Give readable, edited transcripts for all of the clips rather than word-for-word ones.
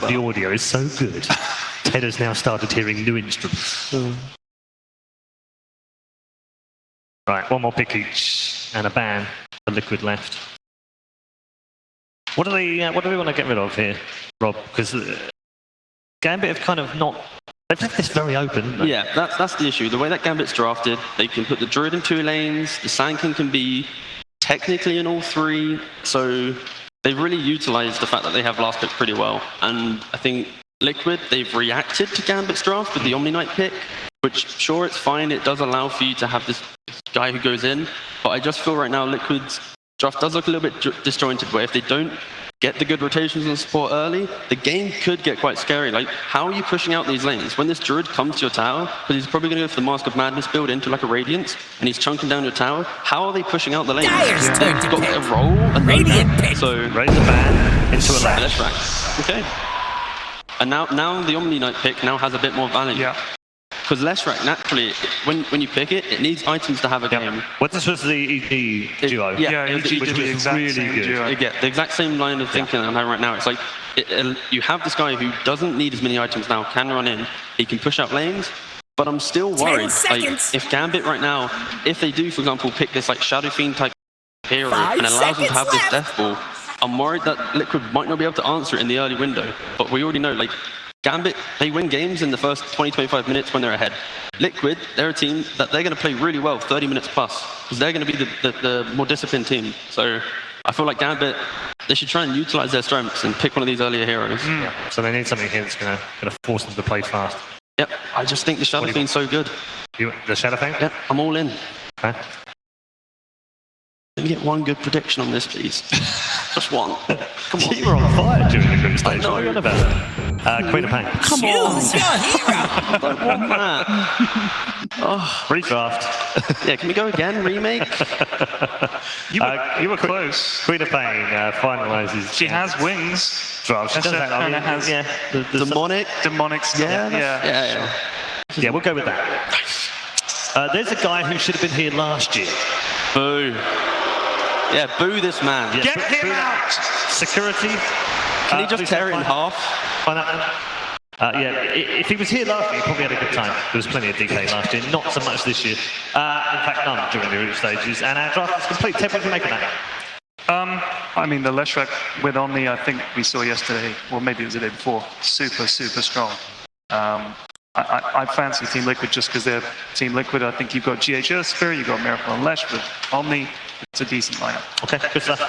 The audio is so good. Ted has now started hearing new instruments. Right, one more pick each and a ban for Liquid left. What do they want to get rid of here, Rob? Because Gambit have kind of not. They've left this very open. Yeah, that's the issue. The way that Gambit's drafted, they can put the Druid in 2 lanes. The Sand King can be technically in all 3. So they've really utilized the fact that they have last pick pretty well. And I think Liquid, they've reacted to Gambit's draft with the Omni Knight pick, which, sure, it's fine. It does allow for you to have this guy who goes in. But I just feel right now Liquid's draft does look a little bit disjointed, where if they don't get the good rotations and support early, the game could get quite scary. Like, how are you pushing out these lanes? When this Druid comes to your tower, because he's probably going to go for the Mask of Madness build into like a Radiance, and he's chunking down your tower, how are they pushing out the lanes? He's got a roll, and then, so raise the ban into a lane. Okay. And now the Omni Knight pick now has a bit more value. Yeah. Because Leshrac, naturally, when you pick it, it needs items to have a game. What this was the EG duo? Yeah, EG which did the was exact really same good. duo. Yeah, the exact same line of thinking I'm having right now. It's like, you have this guy who doesn't need as many items now, can run in, he can push out lanes, but I'm still worried. Like, if Gambit right now, if they do, for example, pick this like Shadow Fiend type hero and allows them to have this death ball, I'm worried that Liquid might not be able to answer it in the early window. But we already know, like, Gambit, they win games in the first 20-25 minutes when they're ahead. Liquid, they're a team that they're going to play really well, 30 minutes plus, because they're going to be the more disciplined team. So I feel like Gambit, they should try and utilize their strengths and pick one of these earlier heroes. Yeah. So they need something here that's going to force them to play fast. Yep, I just think the Shadow Fiend's so good. The Shadow Fiend? Yep, I'm all in. Okay. Let me get one good prediction on this, please. Just one. Come on. You were on fire during the group stage. What are you on about? Queen of Pain. Come on. I don't want that. Oh. Redraft. Yeah, can we go again? Remake? You were close. Queen of Pain finalises. She has wings. Draft. She does that. Kind of has Demonic? demonic stuff. Yeah. Yeah, we'll go with that. There's a guy who should have been here last year. Boo. Yeah, boo this man. Yeah, Get him out! Security. Can he just tear it in half? Yeah, if he was here last year, he probably had a good time. There was plenty of DK last year, not so much this year. In fact, none during the group stages. And our draft is complete. Ted, what do you make of that? I mean, the Leshrac with Omni, I think we saw yesterday, or maybe it was the day before, super strong. I fancy Team Liquid just because they're Team Liquid. I think you've got GH Spirit, you've got Miracle and Lesh with Omni. It's a decent lineup. Okay, good stuff.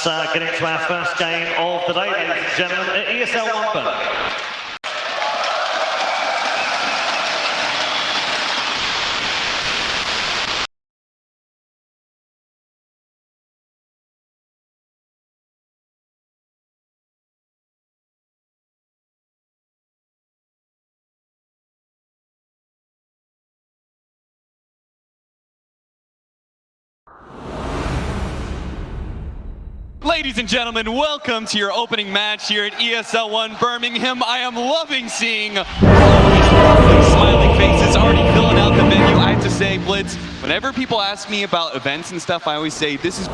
So getting to our first game of the day, ladies and gentlemen, at ESL 1 Birmingham. Ladies and gentlemen, welcome to your opening match here at ESL 1 Birmingham. I am loving seeing all of these lovely smiling faces already filling out the venue. I have to say, Blitz, whenever people ask me about events and stuff, I always say this is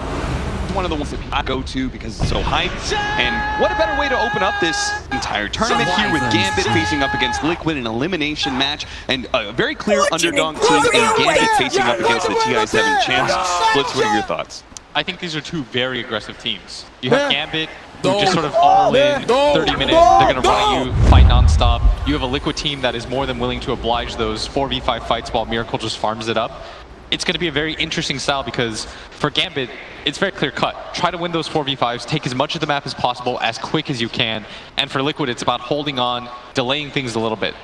one of the ones that I go to because it's so hyped. And what a better way to open up this entire tournament here with Gambit facing up against Liquid, an elimination match, and a very clear underdog team in Gambit facing up against the TI7 champs. Blitz, what are your thoughts? I think these are two very aggressive teams. You have Gambit, who just sort of all in, 30 minutes, they're going to run at you, fight non-stop. You have a Liquid team that is more than willing to oblige those 4v5 fights while Miracle just farms it up. It's going to be a very interesting style because for Gambit, it's very clear cut. Try to win those 4v5s, take as much of the map as possible, as quick as you can. And for Liquid, it's about holding on, delaying things a little bit.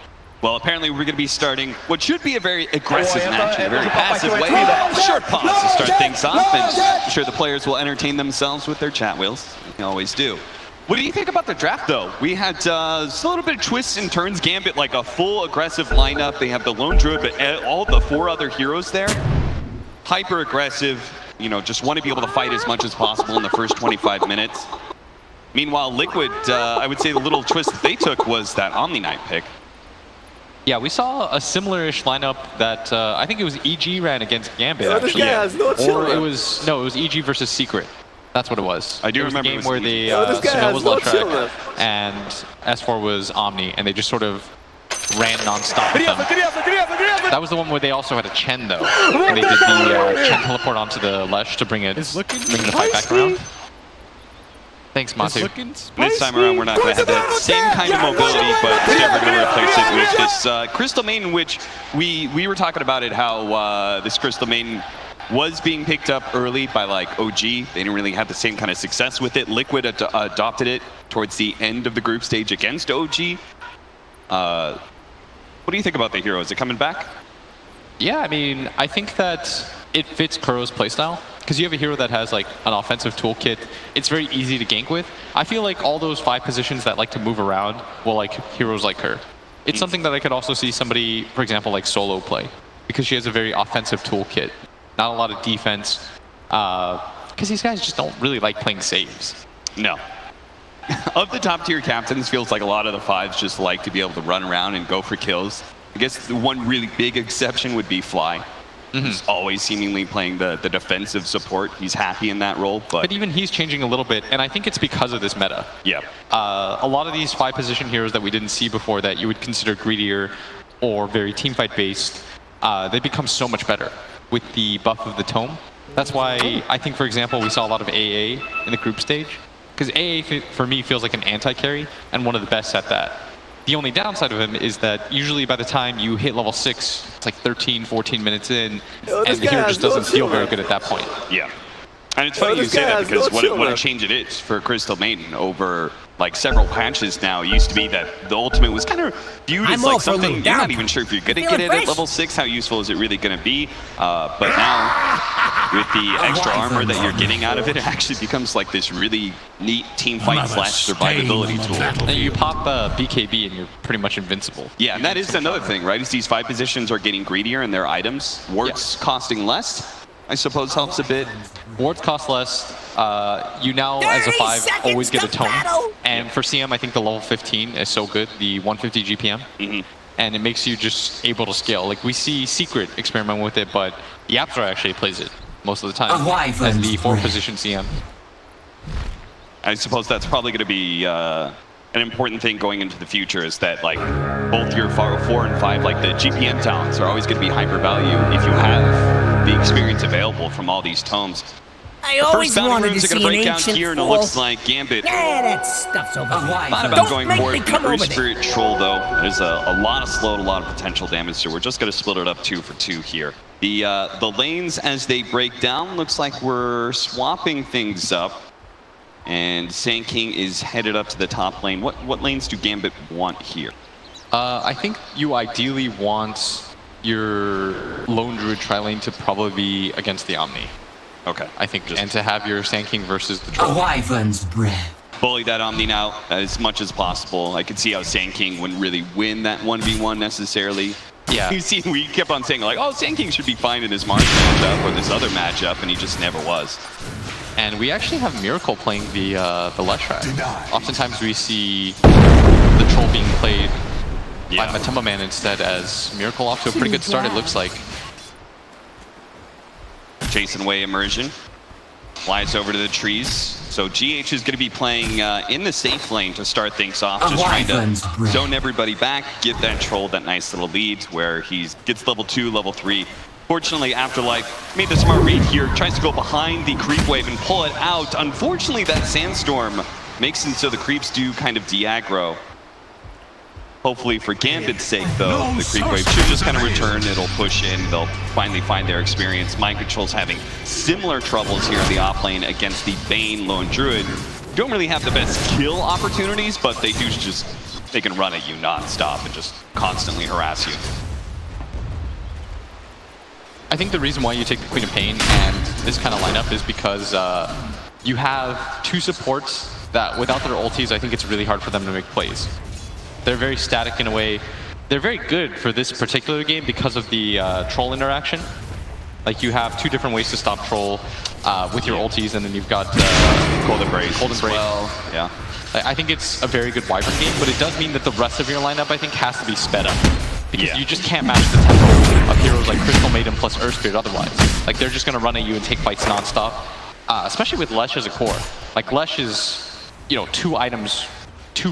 Well, apparently we're going to be starting what should be a very aggressive match in a very passive way. Short pause to start things off, and I'm sure the players will entertain themselves with their chat wheels. They always do. What do you think about the draft, though? We had just a little bit of twists and turns. Gambit, like a full aggressive lineup. They have the lone druid, but all the 4 other heroes there, hyper aggressive. You know, just want to be able to fight as much as possible in the first 25 minutes. Meanwhile, Liquid, I would say the little twist that they took was that Omni Knight pick. Yeah, we saw a similar-ish lineup that I think it was EG ran against Gambit, actually. Yeah. Or it was EG versus Secret. That's what it was. I do it was remember the it game was where easy. the Snow was Leshrac and S4 was Omni, and they just sort of ran non-stop with them. That was the one where they also had a Chen, though. And they did the Chen teleport onto the Lesh to bring the fight back around. Thanks, Matu. This time around, we're not going to have that same kind of mobility, but instead we're going to replace it with this Crystal Maiden, which we were talking about it, how this Crystal Maiden was being picked up early by like OG. They didn't really have the same kind of success with it. Liquid adopted it towards the end of the group stage against OG. What do you think about the hero? Is it coming back? Yeah, I mean, I think that it fits Kuro's playstyle. Because you have a hero that has like an offensive toolkit, it's very easy to gank with. I feel like all those 5 positions that like to move around will like heroes like her. It's something that I could also see somebody, for example, like Solo play. Because she has a very offensive toolkit. Not a lot of defense. Because these guys just don't really like playing saves. No. Of the top tier captains, feels like a lot of the 5s just like to be able to run around and go for kills. I guess the one really big exception would be Fly. He's always seemingly playing the defensive support. He's happy in that role, but even he's changing a little bit, and I think it's because of this meta. Yeah. A lot of these 5 position heroes that we didn't see before that you would consider greedier or very teamfight based, they become so much better with the buff of the tome. That's why I think, for example, we saw a lot of AA in the group stage, because AA for me feels like an anti-carry and one of the best at that. The only downside of him is that usually by the time you hit level 6, it's like 13, 14 minutes in, and the hero just doesn't feel very good at that point. Yeah. And it's funny you say that, because what a change it is for Crystal Maiden over like several patches now. It used to be that the ultimate was kind of viewed as like something you're not even sure if you're going to get it at level 6. How useful is it really going to be? But now, with the extra armor that you're getting out of it, it actually becomes like this really neat team fight / survivability tool. And you pop BKB and you're pretty much invincible. Yeah, and that is another thing, right? Is these 5 positions are getting greedier in their items. Wards costing less, I suppose, helps a bit. Wards cost less. You now, as a 5, always get a tome. And for CM, I think the level 15 is so good, the 150 GPM. And it makes you just able to scale. Like, we see Secret experiment with it, but Yaptra actually plays it most of the time as the 4th position CM. I suppose that's probably going to be an important thing going into the future, is that like both your 4 and 5, like the GPM talents are always going to be hyper value if you have the experience available from all these tomes. I The always first bounty wanted rooms to are going see to an break down ancient here, and it fool. looks like Gambit That stuff's over. thought about going for it. Bruce Spirit Troll, though, there's a lot of slow and a lot of potential damage, so we're just going to split it up 2 for 2 here. The lanes, as they break down, looks like we're swapping things up. And Sand King is headed up to the top lane. What lanes do Gambit want here? I think you ideally want your Lone Druid tri-lane to probably be against the Omni. Okay. I think, and to have your Sand King versus the Troll. A wyvern's breath. Bully that Omni now as much as possible. I could see how Sand King wouldn't really win that 1v1 necessarily. Yeah. You see, we kept on saying like, oh, Sand King should be fine in this Mars matchup or this other matchup, and he just never was. And we actually have Miracle playing the Leshrac. Oftentimes we see the Troll being played by Matema Man instead, as Miracle off to a pretty good start, it looks like. Jason Way immersion. Flies over to the trees. So GH is going to be playing in the safe lane to start things off, just trying to zone everybody back, get that Troll that nice little lead where he gets level 2, level 3. Fortunately, Afterlife made the smart read here, tries to go behind the creep wave and pull it out. Unfortunately, that Sandstorm makes it so the creeps do kind of de-aggro. Hopefully, for Gambit's sake, though, the creep wave should just kind of return. It'll push in. They'll finally find their experience. Mind Control's having similar troubles here in the off lane against the Bane Lone Druid. Don't really have the best kill opportunities, but they do just, they can run at you non-stop and just constantly harass you. I think the reason why you take the Queen of Pain and this kind of lineup is because you have 2 supports that without their ultis, I think it's really hard for them to make plays. They're very static in a way. They're very good for this particular game because of the Troll interaction. Like, you have 2 different ways to stop Troll with your ultis, and then you've got Golden Break. Golden Break. Well, yeah. I think it's a very good Wyvern game, but it does mean that the rest of your lineup, I think, has to be sped up. Because you just can't match the tempo of heroes like Crystal Maiden plus Earth Spirit otherwise. Like, they're just going to run at you and take fights non-stop. especially with Lesh as a core. Like Lesh is, you know, 2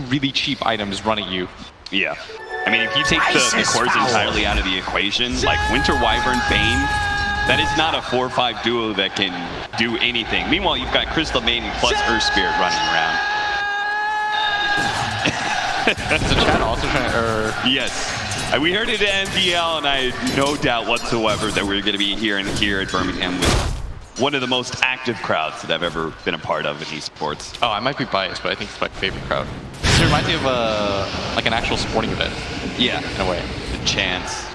really cheap items run at you. Yeah. I mean, if you take the cores entirely out of the equation, like Winter Wyvern, Bane, that is not a 4-5 duo that can do anything. Meanwhile, you've got Crystal Maiden plus Earth Spirit running around. Is the chat also trying to... Yes. We heard it at NBL, and I had no doubt whatsoever that we're going to be here at Birmingham with one of the most active crowds that I've ever been a part of in esports. Oh, I might be biased, but I think it's my favorite crowd. It reminds me of like an actual sporting event. Yeah. In a way. The chance.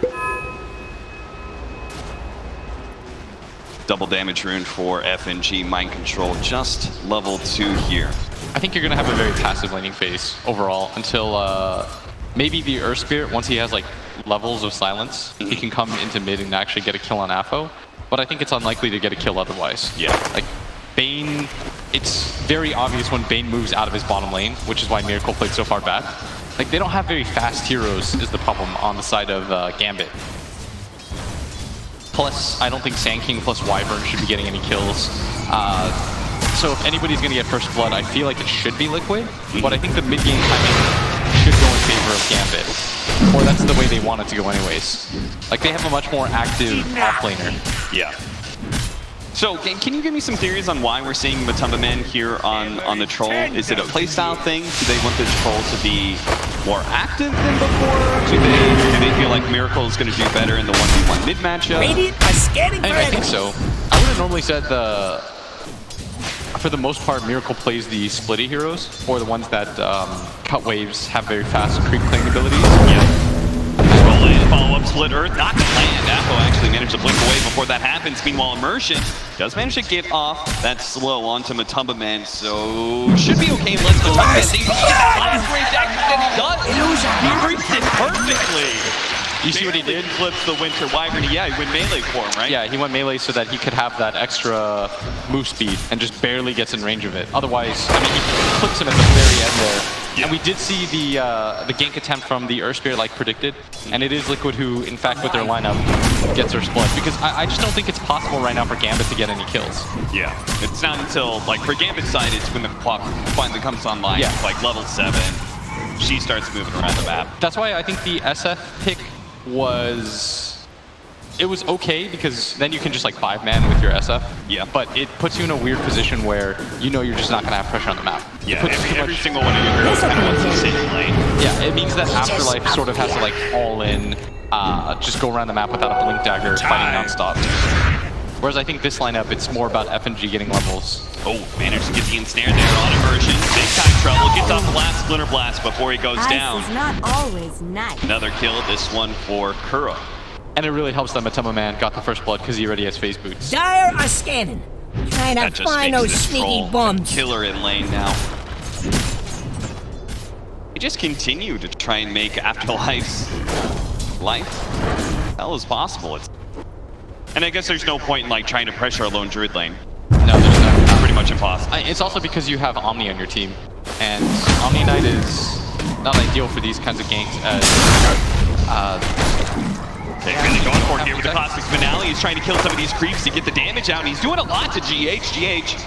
Double damage rune for FNG. Mind Control just level 2 here. I think you're going to have a very passive laning phase overall until maybe the Earth Spirit, once he has like levels of silence, he can come into mid and actually get a kill on Afo. But I think it's unlikely to get a kill otherwise. Yeah. Like Bane, it's very obvious when Bane moves out of his bottom lane, which is why Miracle played so far back. Like they don't have very fast heroes is the problem on the side of Gambit. Plus, I don't think Sand King plus Wyvern should be getting any kills. So if anybody's going to get first blood, I feel like it should be Liquid, but I think the mid-game timing should go in favor of Gambit. Or that's the way they want it to go anyways. Like they have a much more active off-laner. Yeah. So can you give me some theories on why we're seeing Matumba Man here on the Troll? Is it a playstyle thing? Do they want the Troll to be more active than before? Do they feel like Miracle is going to do better in the 1v1 mid matchup? I think so. I would have normally said for the most part, Miracle plays the splitty heroes, or the ones that cut waves, have very fast creep clearing abilities. Yeah. Roll in, follow-up split Earth, not to land. Apple actually managed to blink away before that happens. Meanwhile, Immersion does manage to get off that slow onto Matumba Man, so should be okay unless Matumba Man thinks last range action, and he does. He reached it perfectly. You see what he did? Flips the Winter Wyvern. Yeah, he went melee for him, right? Yeah, he went melee so that he could have that extra move speed and just barely gets in range of it. Otherwise, I mean, he clips him at the very end there. Yeah. And we did see the gank attempt from the Earth Spirit like predicted, and it is Liquid who, in fact, with their lineup, gets their split. Because I just don't think it's possible right now for Gambit to get any kills. Yeah, it's not until, like, for Gambit's side, it's when the clock finally comes online. Yeah. It's like level 7, she starts moving around the map. That's why I think the SF pick was okay, because then you can just like 5-man with your SF. Yeah. But it puts you in a weird position where you know you're just not gonna have pressure on the map. Yeah, every single one of your heroes kind of wants to stay in lane. Yeah, it means that Afterlife sort of has to like all in, just go around the map without a blink dagger, fighting nonstop. Whereas I think this lineup, it's more about FNG getting levels. Oh, managed to get the ensnare there on Immersion. Big time trouble. Gets off the last Splinter Blast before he goes down. Ice is not always nice. Another kill, this one for Kuro. And it really helps that Matumba Man got the first blood because he already has phase boots. Dire are scanning. Trying to find those sneaky bums. Killer in lane now. They just continue to try and make Afterlife's life hell as possible. And I guess there's no point in like trying to pressure a lone Druid lane. No, there's not. Pretty much impossible. It's also because you have Omni on your team, and Omni Knight is not ideal for these kinds of ganks as They're really going for it here with the Cosmic Finale. He's trying to kill some of these creeps to get the damage out, and he's doing a lot to GH. GH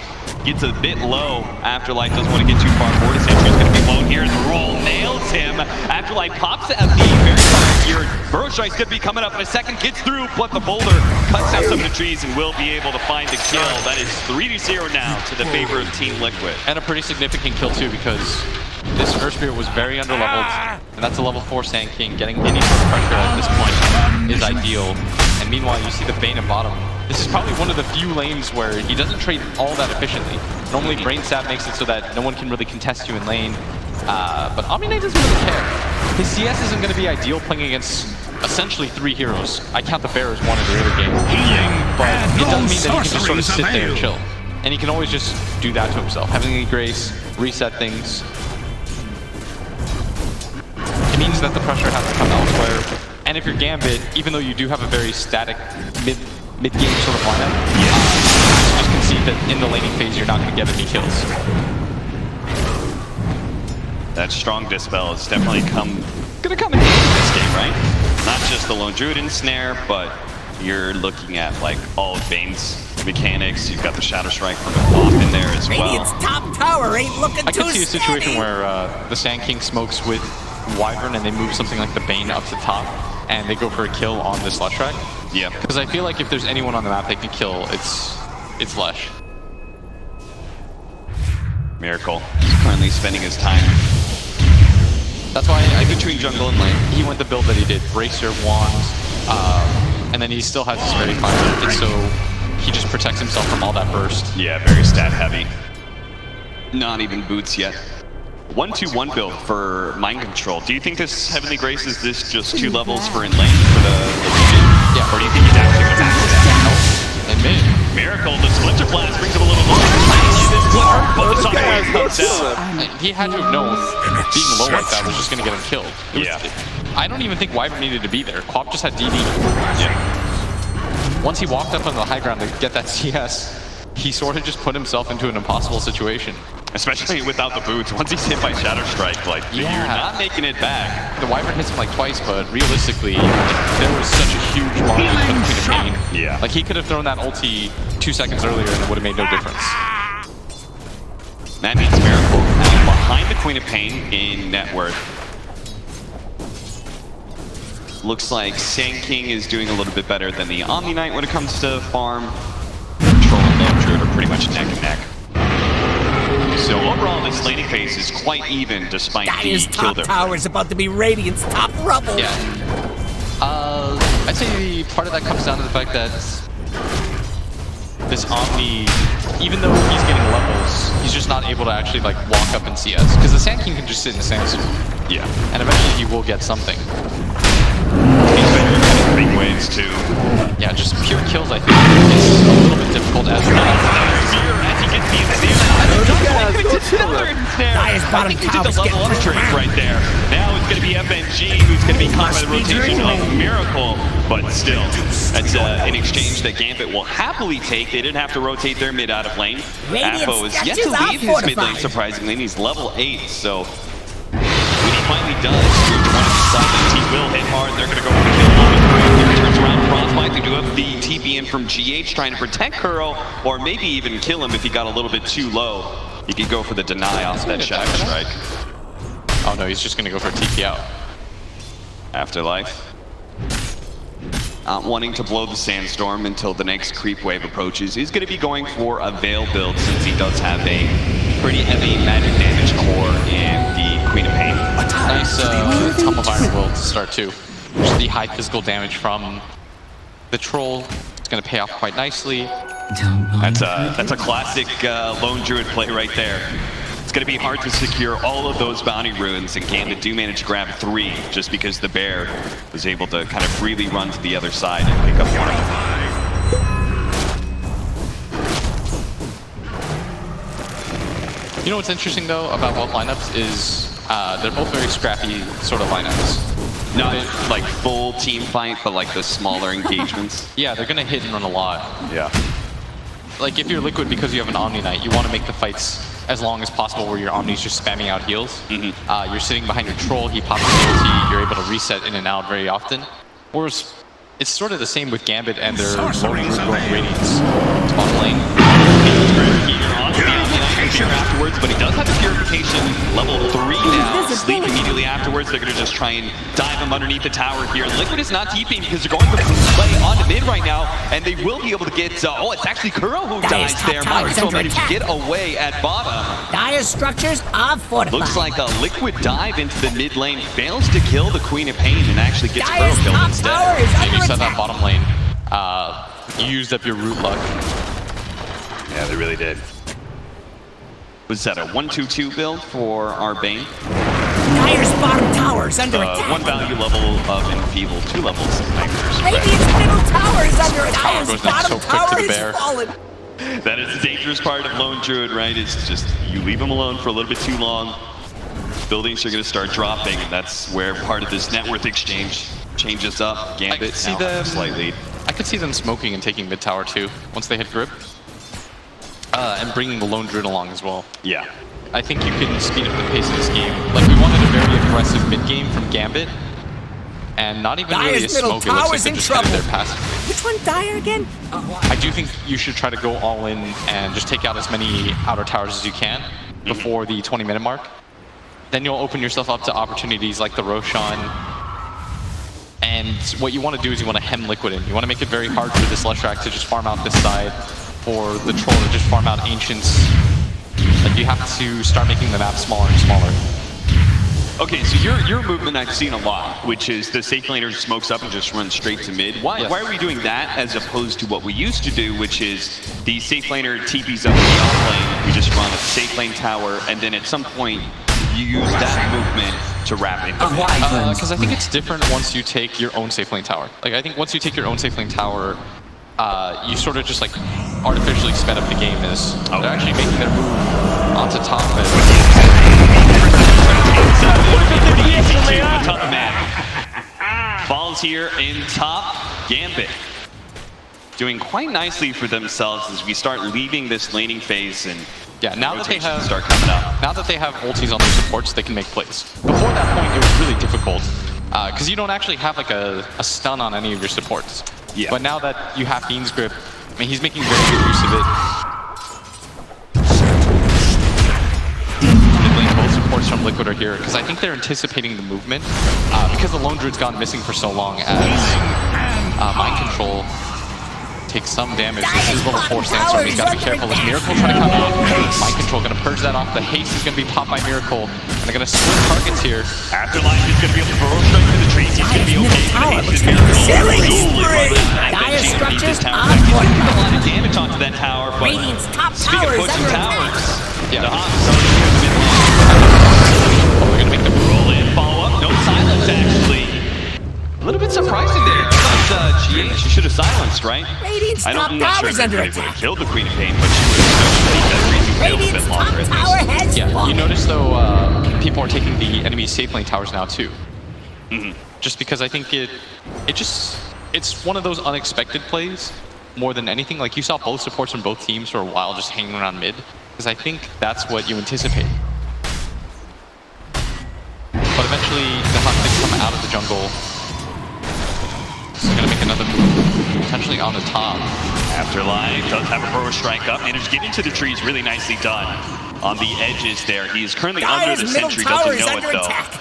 gets a bit low. Afterlife doesn't want to get too far forward. Sentry's going to be blown here, and the roll nails him. Afterlife pops at the very far here. Burrow Strike's going to be coming up in a second. Gets through, but the boulder cuts down some of the trees and will be able to find the kill. That is 3-0 now to the favor of Team Liquid. And a pretty significant kill too, because this Earth Spirit was very underleveled, and that's a level 4 Sand King. Getting any sort of pressure at this point is ideal. And meanwhile, you see the Bane at bottom. This is probably one of the few lanes where he doesn't trade all that efficiently. Normally, Brain Sap makes it so that no one can really contest you in lane. But Omni Knight doesn't really care. His CS isn't going to be ideal playing against essentially 3 heroes. I count the Bear as one in the other game. But it doesn't mean that he can just sort of sit there and chill. And he can always just do that to himself. Heavenly Grace, reset things. It means that the pressure has to come elsewhere. And if you're Gambit, even though you do have a very static mid-game sort of lineup, you just concede that in the laning phase you're not going to get any kills. That strong dispel is definitely gonna come in handy in this game, right? Not just the lone Druid ensnare, but you're looking at like all of Bane's mechanics. You've got the Shadow Strike from the off in there as well. Radiant's top tower ain't looking I too could see a steady. situation where the Sand King smokes with Wyvern and they move something like the Bane up to top and they go for a kill on this Lush track. Yeah. Because I feel like if there's anyone on the map they can kill, it's Lush. Miracle currently spending his time. That's why between jungle and lane. He went the build that he did, Bracer, Wand, and then he still has his Fairy Fire, and so he just protects himself from all that burst. Yeah, very stat heavy. Not even boots yet. 1-2-1 build for Mind Control. Do you think this Heavenly Grace is this just 2 levels for in lane for the region? Yeah. Or do you think he's actually going to max it out? And mid. Miracle, the Splinter Blast brings him a little lower. He had to have known being low like that was just going to get him killed. I don't even think Wyvern needed to be there. Quap just had DD. Yeah. Once he walked up on the high ground to get that CS, he sort of just put himself into an impossible situation. Especially without the boots. Once he's hit by Shadow Strike, like, you're not making it back. The Wyvern hits him like twice, but realistically, there was such a huge margin for the Queen of Pain. Yeah. Like, he could have thrown that ulti 2 seconds earlier and it would have made no difference. That means Miracle behind the Queen of Pain in net worth. Looks like Sand King is doing a little bit better than the Omni Knight when it comes to farm. Control and Lone Druid are pretty much neck and neck. So overall, this laning phase is quite even despite Dire's the kill top tower is about to be Radiant's top rubble. Yeah. I'd say part of that comes down to the fact that this Omni, even though he's getting levels, he's just not able to actually like walk up and CS. Because the Sand King can just sit in the sand suit. Yeah. And eventually he will get something. He's better in big ways too. Yeah, just pure kills I think is a little bit difficult as Dire's bottom tower's getting trick right there. Now it's going to be FNG who's going to be caught by the rotation of Miracle, but still, that's an exchange that Gambit will happily take. They didn't have to rotate their mid out of lane. Apo is yet to leave his mid lane, surprisingly, and he's level 8, so when he finally does, Druid one of the sidelines, he will hit hard. They're going to go for the kill on the Druid here. Turns around, Frostbite, they do have the TP in from GH trying to protect Kuro, or maybe even kill him if he got a little bit too low. He could go for the deny off that Shadow Strike. Oh no, he's just going to go for a TP out. Afterlife. Not wanting to blow the Sandstorm until the next creep wave approaches. He's going to be going for a Veil build since he does have a pretty heavy magic damage core and the Queen of Pain. Nice Tumble of Iron Will to start too. Just the high physical damage from the Troll. It's going to pay off quite nicely. That's a classic Lone Druid play right there. It's going to be hard to secure all of those bounty runes, and Gambit do manage to grab 3 just because the bear was able to kind of freely run to the other side and pick up one of them. You know what's interesting though about both lineups is they're both very scrappy sort of lineups. Not like full team fight, but like the smaller engagements. Yeah, they're going to hit and run a lot. Yeah. Like if you're Liquid because you have an Omni Knight, you want to make the fights as long as possible where your Omni's just spamming out heals. You're sitting behind your Troll, he pops his ulti, you're able to reset in and out very often. Whereas it's sort of the same with Gambit and their low Radiance bottom lane. Afterwards, but he does have the purification level 3 now. Sleep immediately afterwards. They're going to just try and dive him underneath the tower here. Liquid is not TPing because they're going to play on the mid right now, and they will be able to get. Oh, it's actually Kuro who dies there. Microsoft managed to get away at bottom. Dire's structures are fortified. Looks like a Liquid dive into the mid lane fails to kill the Queen of Pain and actually gets Kuro killed instead. And you said that bottom lane. You used up your root luck. Yeah, they really did. Was that a 1-2-2 build for our Bane? Dire's bottom tower's under attack. 1 value level of Enfeeble, 2 levels of Nightmares. Radiant's middle tower is under attack. Dire's bottom so tower quick to the is bear. fallen. That is the dangerous part of Lone Druid, right? It's just you leave him alone for a little bit too long. Buildings are going to start dropping. That's where part of this net worth exchange changes up. Gambit now has a slight lead. I could see them smoking and taking mid tower too once they hit grip. And bringing the Lone Druid along as well. Yeah. I think you can speed up the pace of this game. Like, we wanted a very aggressive mid game from Gambit, and not even Dire's really a middle smoke. It looks like tower's they're in just headed trouble. there past. Which one, Dire again? I do think you should try to go all in and just take out as many outer towers as you can before the 20-minute mark. Then you'll open yourself up to opportunities like the Roshan. And what you want to do is you want to hem Liquid in. You want to make it very hard for this Leshrac to just farm out this side, for the Troll to just farm out Ancients. Like, you have to start making the map smaller and smaller. Okay, so your movement I've seen a lot, which is the safe laner smokes up and just runs straight to mid. Why are we doing that as opposed to what we used to do, which is the safe laner TPs up in the off lane, we just run a safe lane tower, and then at some point you use that movement to wrap into it? Because I think it's different once you take your own safe lane tower. Like, I think once you take your own safe lane tower, you sort of just like artificially sped up the game as they're actually making their move onto top of Falls here in top. Gambit doing quite nicely for themselves as we start leaving this laning phase, and yeah, now that they have start coming up. Now that they have ultis on their supports, they can make plays. Before that point, it was really difficult because you don't actually have like a stun on any of your supports. Yeah. But now that you have Fiend's Grip, I mean, he's making very good use of it. Both supports from Liquid are here because I think they're anticipating the movement because the Lone Druid's gone missing for so long as Mind Control takes some damage. This is level 4 Sandstorm. He's got to be careful. As Miracle trying to come in, Mind Control going to purge that off. The haste is going to be popped by Miracle. And they're going to split targets here. Afterlife is going to be able to burrow straight through the trees. He's going to be okay. Killing spree! Dire structures on point. A lot of damage onto that tower, but Radiant's top speaking tower of is pushing under towers, attack. the Hawks are here in the mid lane. Oh, they're going to make the Roll in, follow up. No silence, actually. A little bit surprising there. I thought GH should have silenced, right? Radiant's top I'm not sure tower's if under anybody would have attack. killed the Queen of Pain, but she would have reasonably a Radiant's bit top longer at tower least. has Yeah, you fallen. notice though, people are taking the enemy safe lane towers now too. Just because I think it's one of those unexpected plays more than anything. Like, you saw both supports from both teams for a while just hanging around mid, because I think that's what you anticipate. But eventually the Hawks did come out of the jungle. He's gonna make another move, potentially on the top. Afterlife does have a burrow strike up, and it's getting to the trees really nicely done on the edges there. He is currently under Dire's the middle sentry, tower doesn't is know it under though. attack.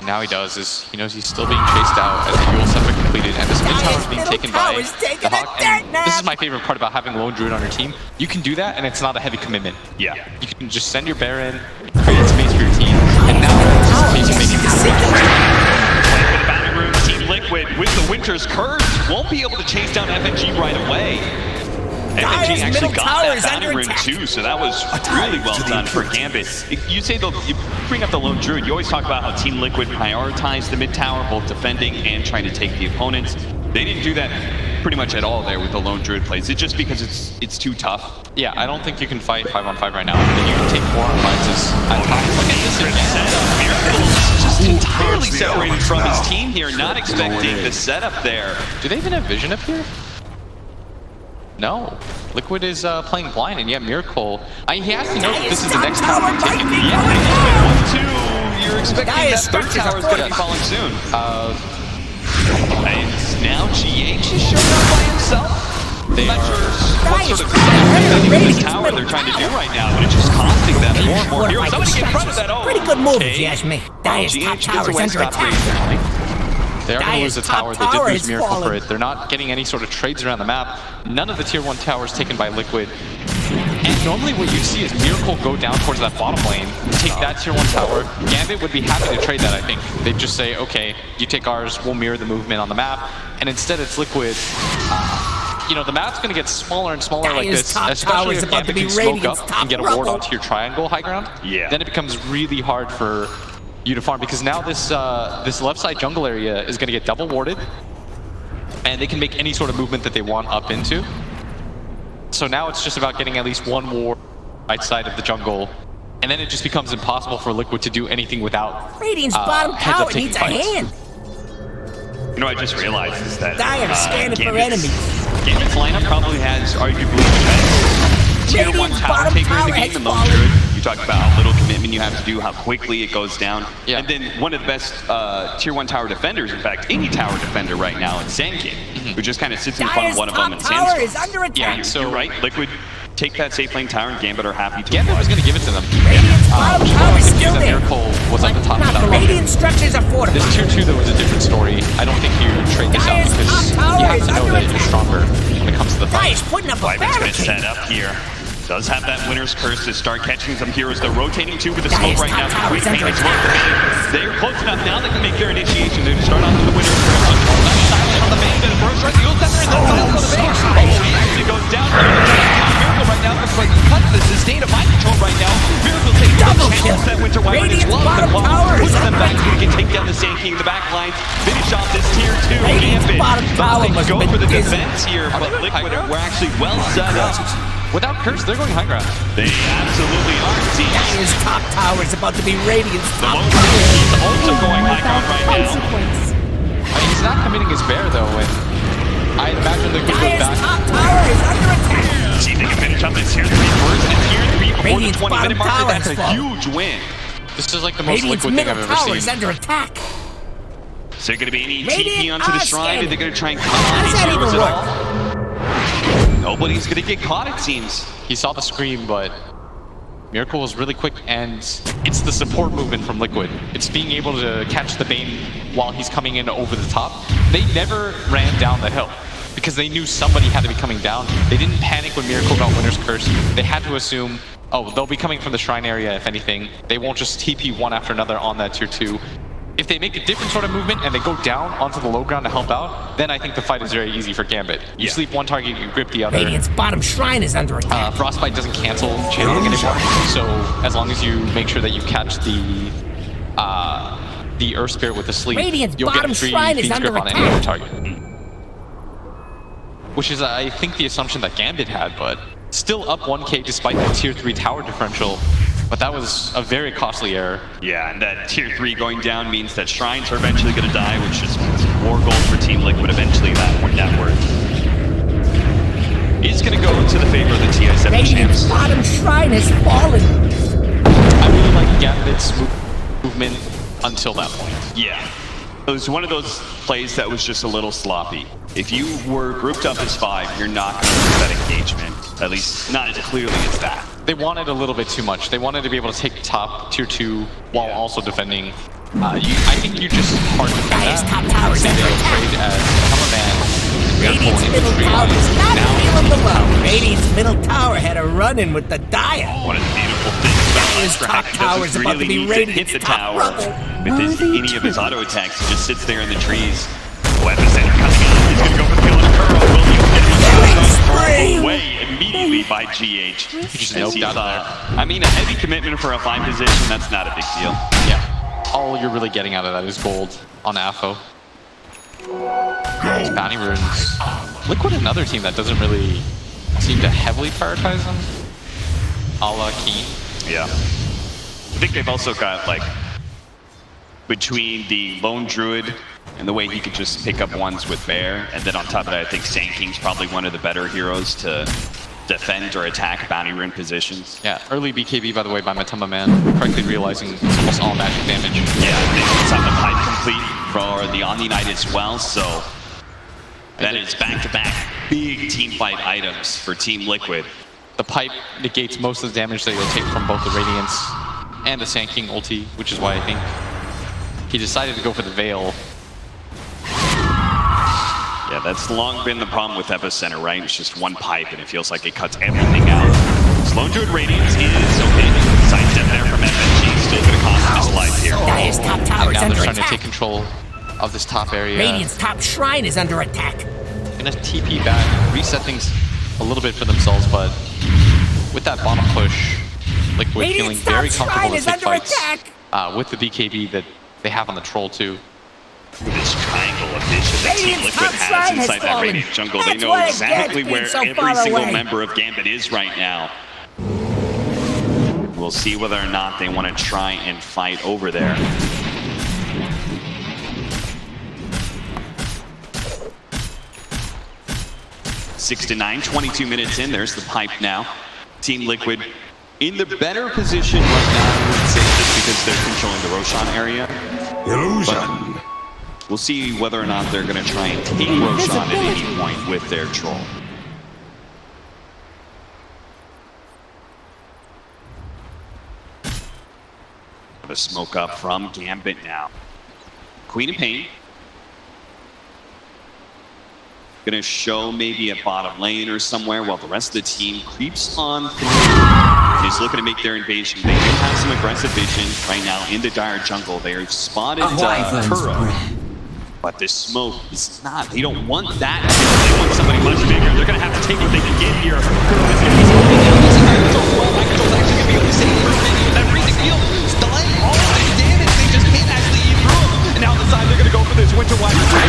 Now he does is he knows he's still being chased out as the Yule Scepter completed, and this mid tower is being Middle taken by tower's taking the a Hawk. dirt And this nap. is my favorite part about having Lone Druid on your team. You can do that, and it's not a heavy commitment. Yeah. You can just send your Baron, create space for your team, and now it's just making this Playing for the boundary room, Team Liquid with the Winter's Curse won't be able to chase down FNG right away. FNG actually got that boundary room too, so that was really well done for Gambit. You say you bring up the Lone Druid, you always talk about how Team Liquid prioritized the mid tower, both defending and trying to take the opponents. They didn't do that pretty much at all there with the Lone Druid plays. It's just because it's too tough. Yeah, I don't think you can fight 5-on-5 right now. And you can take 4-on-5s at times. Look at this again. Miracle's just entirely separated from his team here, not expecting the setup there. Do they even have vision up here? No. Liquid is playing blind, and yet Miracle, he has to know that this is the next tower to be taken. Yeah, you're expecting that third tower is going to be falling soon. And now GH is showing up by himself. I'm not sure what sort of defending this tower they're trying to do right now, but it's just costing them more and more heroes. Somebody get in front of that. Oh, Pretty good move, if you ask me. Dire's top GH tower gets is away under scot-free. attack. They are going to lose a tower. They did tower lose has Miracle fallen. for it. They're not getting any sort of trades around the map. None of the tier 1 towers taken by Liquid. And normally what you see is Miracle go down towards that bottom lane, take that tier 1 tower. Gambit would be happy to trade that, I think. They'd just say, okay, you take ours, we'll mirror the movement on the map. And instead it's Liquid. You know, the map's going to get smaller and smaller like this, especially if Gambit can smoke up and get a ward onto your triangle high ground. Yeah. Then it becomes really hard for you to farm, because now this this left side jungle area is going to get double warded, and they can make any sort of movement that they want up into. So now it's just about getting at least one ward right side of the jungle, and then it just becomes impossible for Liquid to do anything without Radiant's bottom heads up tower taking needs a fights. hand. You know, I just realized is that Dire scanning for Gambit's enemies. lineup probably has arguably the best tier 1 Radiant's tower bottom taker in tower the game has in Lone fallen. Druid. You talk about how little commitment you have to do, how quickly it goes down. Yeah. And then one of the best tier 1 tower defenders, in fact, any tower defender right now in Sandking, who just kind of sits in front of one of them and tower is sandstorms. under attack. Yeah, You're so right, Liquid take that safe lane tower and Gambit are happy to. Gambit was going to give it to them. Radiant's bottom tower is still That there. Miracle was at the top of Not that the one. Radiant structures are fortified. This tier 2 though was a different story. I don't think you trade this out Dire's because top tower you have is to know under that you're attack. stronger when it comes to the fight. Dire's putting up a Wyvern's gonna barricade. set up here. Does have that winner's curse to start catching some heroes. They're rotating too with the smoke Dire's right now. top tower is Quick under paint is attack. working. They're close enough now. They can make their initiation. They start off with the winner's curse. Silent on the main. Then first right, the ult center, and then silent on the main. Oh, he actually goes down. Miracle right now looks like he cuts the sustain of mind control right now. Miracle takes Double the kill. challenge that Winter Wyvern is Radiant's love. bottom The tower is puts them under back. attack. He can take down the Sand King in the back lines. Finish off this tier 2. Radiant's Gambit. bottom tower They must go have for the been dizzy. defense here, but they Liquid high ground? were actually well set up. Without curse, they're going high ground. They absolutely are. See, Dire's top tower is about to be Radiant's the top most tower. he's also going high ground right now. I mean, he's not committing his bear though, and I imagine Liquid goes Dire's back. top tower is under attack. See if they can finish up this tier 3 first, and tier 3 before Radiant's the 20-minute bottom mark. tower That's is a falling. huge win. This is like the most Radiant's Liquid thing middle I've ever tower is seen. under attack. Is there going to be any Radiant TP onto the are shrine? Are they scanning. going to try and How cut on does these that heroes even at all? Nobody's going to get caught, it seems. He saw the scream, but Miracle was really quick, and it's the support movement from Liquid. It's being able to catch the Bane while he's coming in over the top. They never ran down the hill because they knew somebody had to be coming down. They didn't panic when Miracle got Winner's Curse. They had to assume, oh, they'll be coming from the shrine area if anything. They won't just TP one after another on that tier 2. If they make a different sort of movement and they go down onto the low ground to help out, then I think the fight is very easy for Gambit. You sleep one target, you grip the other. Radiant's bottom shrine is under attack. Frostbite doesn't cancel channeling anymore, so as long as you make sure that you catch the Earth Spirit with the sleep, Radiant's you'll get bottom a free shrine is Fiend's under grip on any other attack. target. Which is, I think, the assumption that Gambit had, but still up 1k despite that tier 3 tower differential. But that was a very costly error. Yeah, and that tier 3 going down means that shrines are eventually going to die, which just means more gold for Team Liquid eventually that work. Is going to go into the favor of the TI7 Radiant's champs. bottom shrine has fallen. I really like Gambit's movement until that point. Yeah. It was one of those plays that was just a little sloppy. If you were grouped up as 5, you're not going to lose that engagement. At least not as clearly as that. They wanted a little bit too much. They wanted to be able to take top tier 2 while also defending. I think you just hard defend Dire's that. top tower is Maybe under they'll trade attack. as become a man. Radiant's middle tower is not feeling the love. Radiant's middle tower had a run-in with the Dire. One of the beautiful things about Dire's top Lifetrack, tower he is doesn't about to really be need to hit Radiant's the top tower rubble. with any of his auto attacks. He just sits there in the trees. Weapon center coming out. He's going to go for the kill on Curl. Will he get Spree. it away immediately by GH? just As noped he out of thought. I mean, a heavy commitment for a 5 position, that's not a big deal. Yeah. All you're really getting out of that is gold on AFO. Bounty runes. Liquid, another team that doesn't really seem to heavily prioritize them. A la Keen. Yeah. I think they've also got, like, between the Lone Druid and the way he could just pick up ones with Bear, and then on top of that, I think Sand King's probably one of the better heroes to defend or attack bounty rune positions. Yeah, early BKB, by the way, by Matamba Man, correctly realizing it's almost all magic damage. Yeah, it's on the pipe complete for the Omni Knight as well, so that is back-to-back big team fight items for Team Liquid. The pipe negates most of the damage that you'll take from both the Radiance and the Sand King ulti, which is why I think he decided to go for the Veil. Yeah, that's long been the problem with Epicenter, right? It's just one pipe, and it feels like it cuts everything out. Lone Druid Radiance is okay. Sidestep there from FNG, still going to cost him his life here. Dire's top tower And is now under they're trying to attack. take control of this top area. Radiant's top shrine is under attack. Gonna TP back, reset things a little bit for themselves, but with that bottom push, Liquid feeling Radiant's very top comfortable shrine to is take under fights attack. with the BKB that they have on the Troll too. With this triangle of vision that Team Radiant's Liquid top has shrine has inside that fallen. Radiant jungle, they That's know what it exactly gets where being so every far single away. member of Gambit is right now. We'll see whether or not they want to try and fight over there. (6 to 9, 22 minutes in. There's the pipe now. Team Liquid in the better position right now, I would say, just because they're controlling the Roshan area. Illusion. But we'll see whether or not they're going to try and take Roshan at any point with their troll. The smoke up from Gambit now. Queen of Pain. Gonna show maybe a bottom lane or somewhere while the rest of the team creeps on through. Is looking to make their invasion. They do have some aggressive vision right now in the dire jungle. They've spotted Kuro. But this smoke is not, they don't want that. They want somebody much bigger. They're gonna have to take what they can get here. Kuro is gonna be smoking down. This is Michael's actually gonna be able to save Kuro with that freezing field. It's delaying all of this damage. They just can't actually eat through him. And now on the side, they're gonna go for this Winter Wide attack.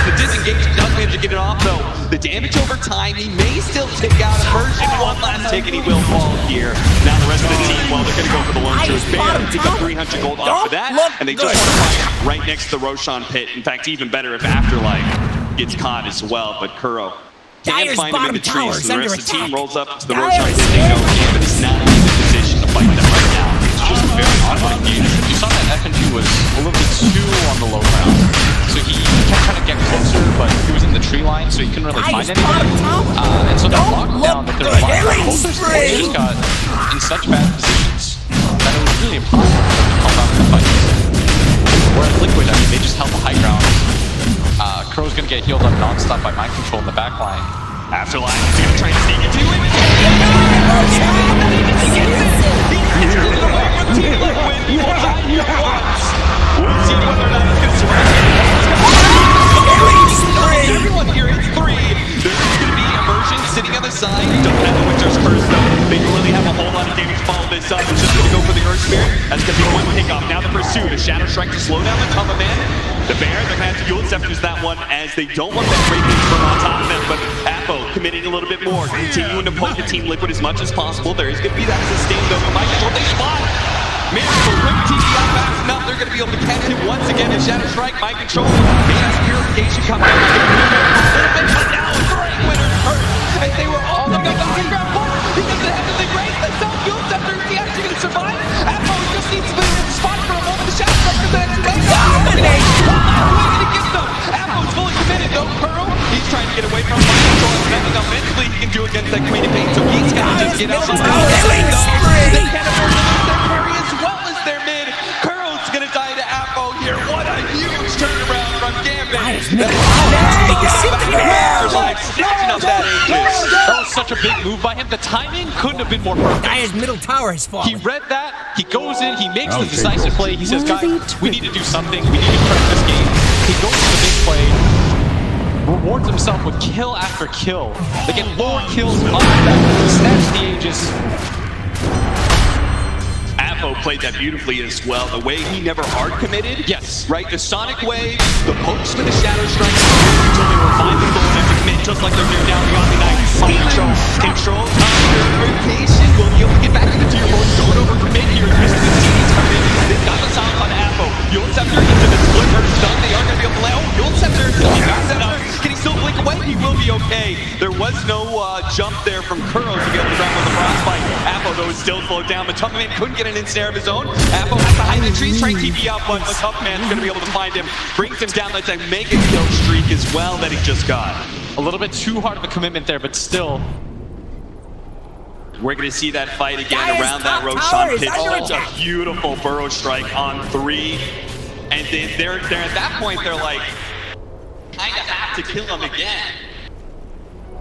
The disengage does manage to get it off though. The damage over time, he may still take out Immersion. One last tick and he will fall here. Now the rest of the team, well, they're gonna go for the one shot. Bear pick up 300 gold off of that. And they just want to fight right next to the Roshan pit. In fact, even better if Afterlife gets caught as well. But Kuro can't find him in the trees. So the rest of the team rolls up to the Roshan pit. They know Gambit is not in the position to fight them right now. It's just a very odd game. You saw that FNG was a little bit too on the low ground. So he kept trying to get closer, but he was in the tree line, so he couldn't really find anything. And so that lockdown that they're line, both those players just got in such bad positions that it was really impossible to help out in the fight. Whereas Liquid, I mean, they just held the high ground. Crow's gonna get healed up non-stop by mind control in the back line. Afterlife is gonna try to sneak into him. Everyone here hits 3. There's going to be Immersion sitting on the side. Don't have the Winter's Curse though. They don't really have a whole lot of damage to follow this up. It's just going to go for the Earth Spirit. That's going to be one pickoff. Now the pursuit. A Shadow Strike to slow down the Tama Man. The Bear, they're going to have to Dual Scepters that one as they don't want that Breaking Burn on top of them. But Apo committing a little bit more. Continuing to poke the Team Liquid as much as possible. There is going to be that sustain though. Mind control, they spot. Miracle, quick TV out fast enough. They're going to be able to catch him once again in Shadow Strike, mind control. He has purification coming out. But now a great Winter's Curse. And they were all on the high ground because they had the race themselves. Dual Scepter, is he actually going to survive? Apo just needs to be in the spot for a moment. The Shadow Strike is the next play. Dominate! One last way to get them. Apo's fully committed though. Pearl, he's trying to get away from mind control. There's nothing offensively he can do against that Queen of Pain. So he's got to just get out of the way. They can't afford to lose their carry as well as their mid. Curl's gonna die to Apo here. What a huge turnaround from Gambit. That was such a big move by him. The timing couldn't have been more perfect. Dyer's middle tower has fallen. He read that, he goes in, he makes the decisive play. He says, guys, we need to do something. We need to turn this game. He goes to the big play, rewards himself with kill after kill. They get 4 kills on that to snatch the Aegis. Apo played that beautifully as well. The way he never hard committed. Yes. Right? The Sonic wave, the pokes with the Shadow Strike until they were finally going to commit, just like they're doing down beyond the night. Control, purification. Will be able to get back into tier 4. Don't overcommit here. Mr. City's coming in. They've got the sound on Apo. Dual Scepter into the split versus done. They are going to be able to lay. Oh, Dual Scepter. He got set up. Can he still blink away? He will be okay. There was no jump there from Kuro to be able to grab on the frostbite. Apo, though, is still slowed down. The Tough Man couldn't get an ensnare of his own. Apo has to hide in the trees, trying to TP out, but the Tough Man's going to be able to find him. Brings him down. That's a mega kill streak as well that he just got. A little bit too hard of a commitment there, but still. We're going to see that fight again around that Roshan pit. Such a beautiful burrow strike on 3. And they're at that point, they're like, kind of have to kill him again.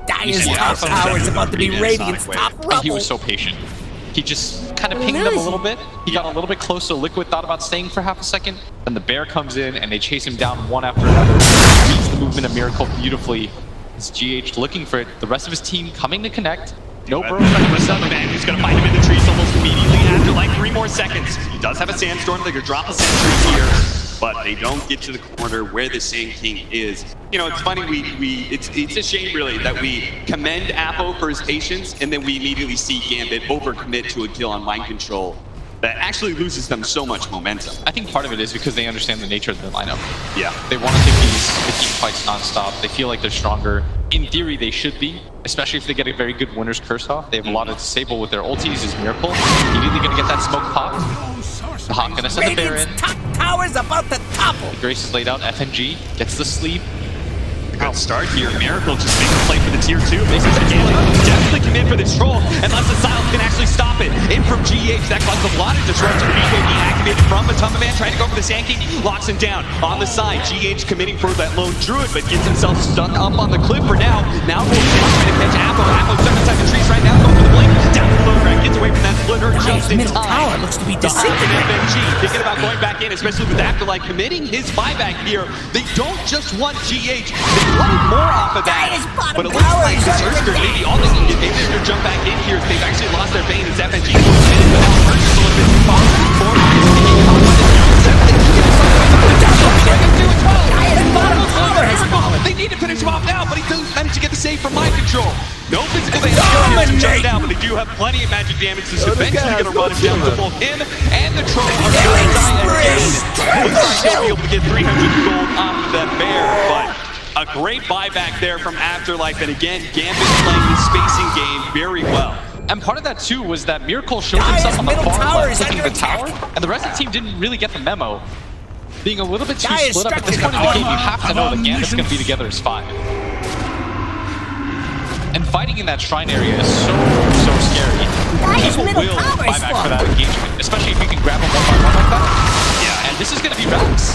Dyer's top tower is about to be Radiant's top rubble. He was so patient. He just kind of pinged them a little bit. He got a little bit close, so Liquid thought about staying for half a second. Then the Bear comes in, and they chase him down one after another. Reads the movement of Miracle beautifully. It's GH looking for it. The rest of his team coming to connect. No burrow. He's going to find him in the trees almost immediately after like 3 more seconds. He does have a sandstorm. They're going to drop a sentry here, but they don't get to the corner where the Sand King is. You know, it's funny. It's a shame really that we commend Apo for his patience, and then we immediately see Gambit overcommit to a kill on mind control. that actually loses them so much momentum. I think part of it is because they understand the nature of their lineup. Yeah. They want to take the team fights nonstop. They feel like they're stronger. In theory, they should be, especially if they get a very good winner's curse off. They have a lot of disable with their ultis is Miracle. Immediately going to get that smoke popped. The Hawk going to send the bear in. Top tower's about to topple. The Grace is laid out. FNG gets the sleep. Good start here. Miracle just makes a play for the tier 2. Makes it definitely come in for this troll, unless the Silence can actually stop it. In from GH, that causes a lot of disruption. BKB activated from Matumba Man, trying to go for the Sand King, locks him down. On the side, GH committing for that lone Druid, but gets himself stuck up on the cliff for now. Now Wolf's trying to catch Apple. Apple stuck inside the trees right now, going for the blink. Down the low ground, gets away from that splinter just in Middle time. tower looks to be The Hawk and disintegrated. FNG thinking about going back in, especially with Afterlife committing his buyback here. They don't just want GH, they wanted more off of that. But it looks like the Sursker, maybe all they can get, maybe they're jump back in here. They've actually lost their bane. It's FNG forced in, but now Merchant's a little bit too far. Forward is taking caught by the They need to finish him off now, but he doesn't manage to get the save from mind control. No physical damage here to jump down, but they do have plenty of magic damage. This is eventually going to run him down to both him and the troll are going to die again. Looks like they'll be able to get 300 gold off of that bear, but a great buyback there from Afterlife. And again, Gambit playing the spacing game very well. And part of that too was that Miracle showed himself on the far left taking the tower, and the rest of the team didn't really get the memo. Being a little bit too split up at this point in the game, you have to know that Gambit's going to be together as 5. And fighting in that shrine area is so scary. People will buy back for that engagement, especially if you can grab them 1 by 1 like that. Yeah, and this is going to be Rex.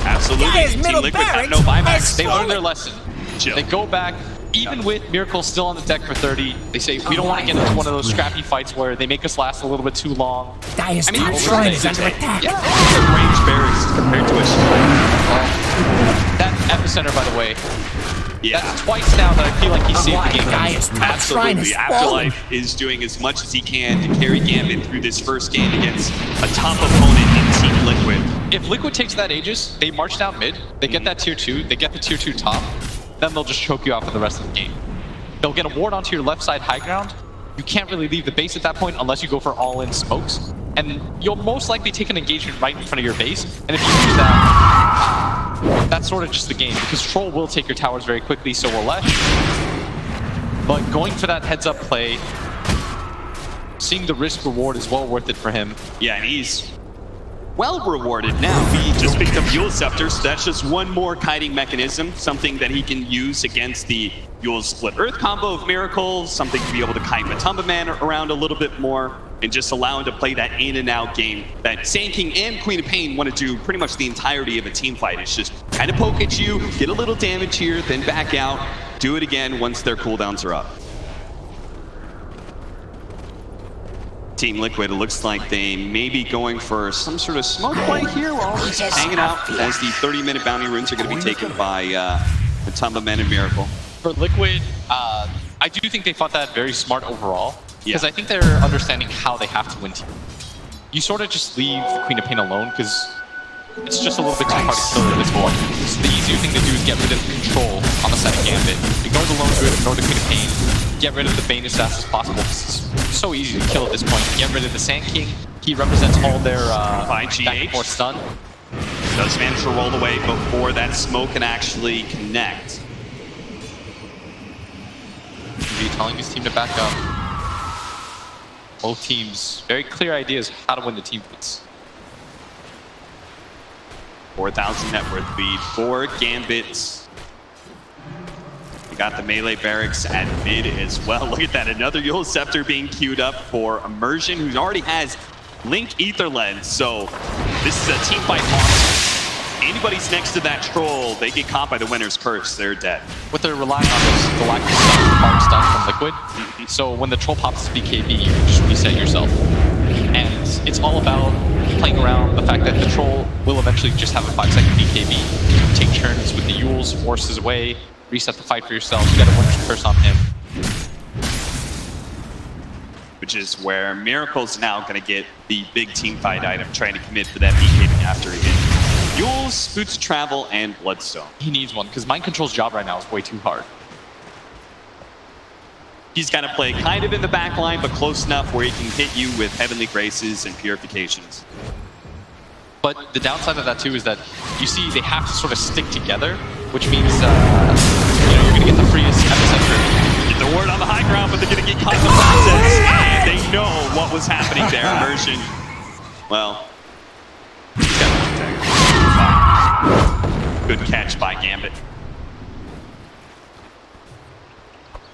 Absolutely. Team Liquid have no buybacks. They learned their lesson. They go back, even with Miracle still on the deck for 30, they say, we don't want to get into one of those scrappy fights where they make us last a little bit too long. Dire's top shrine is under attack. Yeah, good range barriers compared to a shrine. That Epicenter, by the way, yeah. that's twice now that I feel like he's saved the game. Dire's top shrine Absolutely. is falling. Afterlife is doing as much as he can to carry Gambit through this first game against a top opponent in Team Liquid. If Liquid takes that Aegis, they march down mid, they get that tier 2, they get the tier 2 top, then they'll just choke you out for the rest of the game. They'll get a ward onto your left side high ground. You can't really leave the base at that point unless you go for all-in smokes. And you'll most likely take an engagement right in front of your base. And if you use that, that's sort of just the game. Because Troll will take your towers very quickly, so will Lesh. But going for that heads-up play, seeing the risk-reward is well worth it for him. Yeah, and he's well rewarded now. He just picked up Yule Scepter, so that's just one more kiting mechanism, something that he can use against the Yule Split Earth combo of Miracles, something to be able to kite Matumba Man around a little bit more, and just allow him to play that in and out game that Sand King and Queen of Pain want to do pretty much the entirety of a team fight. It's just kind of poke at you, get a little damage here, then back out, do it again once their cooldowns are up. Team Liquid, it looks like they may be going for some sort of smoke play here while just hanging out as the 30-minute bounty runes are going to be taken by Matumba Man and Miracle. For Liquid, I do think they fought that very smart overall, because I think they're understanding how they have to win team. You sort of just leave the Queen of Pain alone, because it's just a little bit too hard to kill at this point. So the easier thing to do is get rid of control on the side of Gambit. Ignore the lone druid, ignore the Queen of Pain, get rid of the Bane as fast as possible. It's so easy to kill at this point. Get rid of the Sand King. He represents all their back and forth stun. Does manage to roll away before that smoke can actually connect. Be telling his team to back up. Both teams, very clear ideas how to win the team fights. 4,000 net worth lead for Gambit. We got the melee barracks at mid as well. Look at that, another Yule Scepter being queued up for Immersion, who already has Link Ether Lens. So this is a team fight monster. Anybody's next to that troll, they get caught by the winner's curse, they're dead. What they're relying on is the lack of stun, hard stun from Liquid. So when the troll pops his BKB, you can just reset yourself. And it's all about playing around the fact that the troll will eventually just have a 5-second BKB. Take turns with the Yules, force his away, reset the fight for yourself. You got a winner's curse on him. Which is where Miracle's now going to get the big team fight item, trying to commit for that BKB after he hit Yules, Boots of Travel, and Bloodstone. He needs one, because Mind Control's job right now is way too hard. He's got to play kind of in the back line, but close enough where he can hit you with Heavenly Graces and Purifications. But the downside of that too is that you see they have to sort of stick together, which means you know, you're going to get the freest epicenter. Get the word on the high ground, but they're going to get caught in the process. And they know what was happening there. Immersion. Well, he's got good catch by Gambit.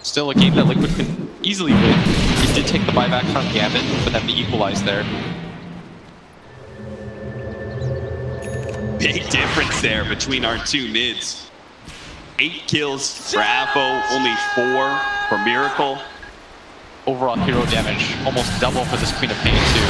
Still a game that Liquid could easily win. It did take the buyback from Gambit for them to equalize there. Big difference there between our two mids. 8 kills for Apo, only 4 for Miracle. Overall hero damage almost double for this Queen of Pain too.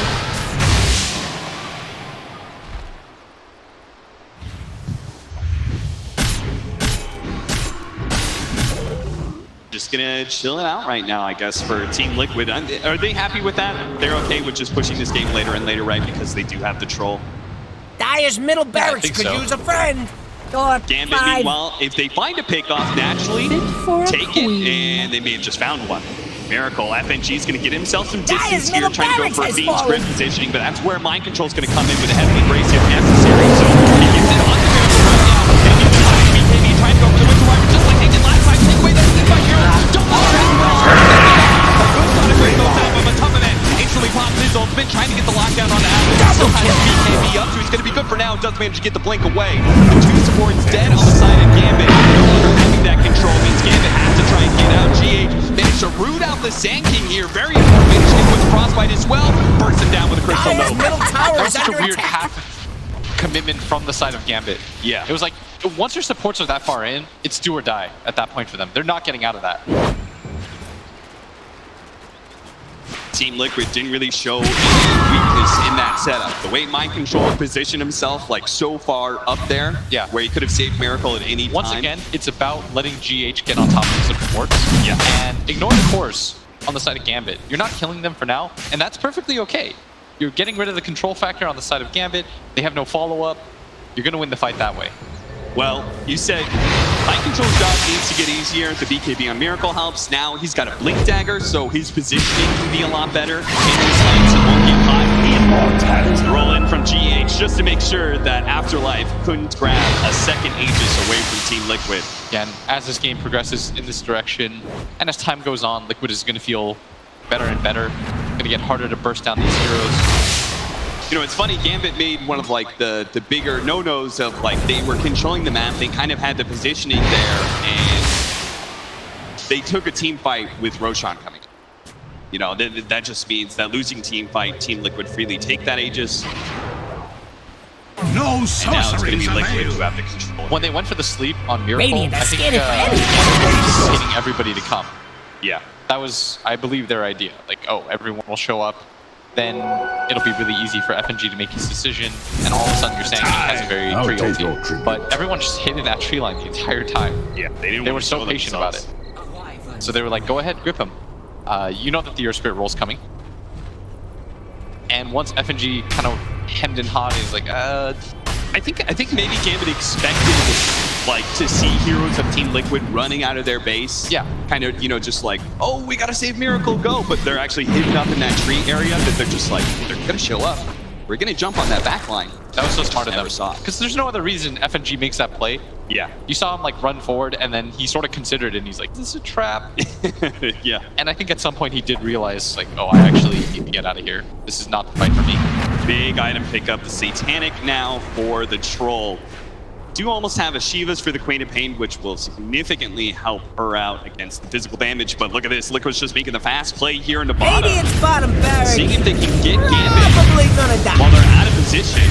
Just gonna chill it out right now, I guess, for Team Liquid. Are they happy with that? They're okay with just pushing this game later and later, right? Because they do have the troll. Dyer's middle barracks could use a friend. Gambit, meanwhile, if they find a pick off naturally, take it, and they may have just found one. Miracle, FNG's gonna get himself some distance here, trying to go for a Fiend's Grip positioning, but that's where Mind Control's gonna come in with a Heavenly Grace if necessary. So he gets it on the Miracle right now, and he's gonna find BKB, trying to go for the Winter Wyvern, just like they did last time, take away that Spit by Hero. Don't let it goes out, but on top of that, instantly pops his ultimate, trying to get the lockdown on Apple. Still has BKB up, so he's gonna be good for now. Does manage to get the blink away. The 2 supports dead on the side of Gambit. No longer having that control means Gambit has to try and get out. GH managed to root out the Sand King here. Very important. Managed to put Frostbite as well. Bursts him down with a crystal node. That was such a weird half commitment from the side of Gambit. Yeah. It was like, once your supports are that far in, it's do or die at that point for them. They're not getting out of that. Team Liquid didn't really show any weakness in that setup. The way Mind Control positioned himself like so far up there, yeah, where he could have saved Miracle at any time. Once again, it's about letting GH get on top of the supports, yeah, and ignore the cores on the side of Gambit. You're not killing them for now, and that's perfectly okay. You're getting rid of the control factor on the side of Gambit. They have no follow-up. You're going to win the fight that way. Well, you said Mind Control's job needs to get easier. The BKB on Miracle helps. Now he's got a Blink Dagger, so his positioning can be a lot better. And his lights won't get hot. Roll in from GH just to make sure that Afterlife couldn't grab a second Aegis away from Team Liquid. Again, as this game progresses in this direction, and as time goes on, Liquid is going to feel better and better. It's going to get harder to burst down these heroes. You know, it's funny, Gambit made one of like the bigger no-nos of like they were controlling the map, they kind of had the positioning there, and they took a team fight with Roshan coming. You know, that just means that losing team fight, Team Liquid freely take that Aegis. No sorcery. And now it's going to be Liquid who have the control. When they went for the sleep on Miracle, I think hitting everybody to come. Yeah. That was, I believe, their idea. Like, oh, everyone will show up. Then it'll be really easy for FNG to make his decision, and all of a sudden you're saying he has a very free ulti. But everyone just hit in that tree line the entire time. Yeah, they were so patient about it. So they were like, go ahead, grip him. You know that the Earth Spirit roll's coming. And once FNG kind of hemmed and hawed, he's like, I think maybe Gambit expected like to see heroes of Team Liquid running out of their base. Yeah. Kind of, you know, just like, oh, we gotta save Miracle, go. But they're actually hidden up in that tree area that they're just like, they're gonna show up. We're gonna jump on that back line. That was so smart of them. Never saw it. Because there's no other reason FNG makes that play. Yeah. You saw him like run forward, and then he sort of considered it, and he's like, this is a trap. Yeah. And I think at some point he did realize, like, oh, I actually need to get out of here. This is not the fight for me. Big item pickup, the Satanic now for the Troll. Do almost have a Shivas for the Queen of Pain, which will significantly help her out against the physical damage. But look at this, Liquid's just making the fast play here in the bottom. Radiant's bottom barracks. Seeing if they can get Gambit Probably gonna die. while they're out of position.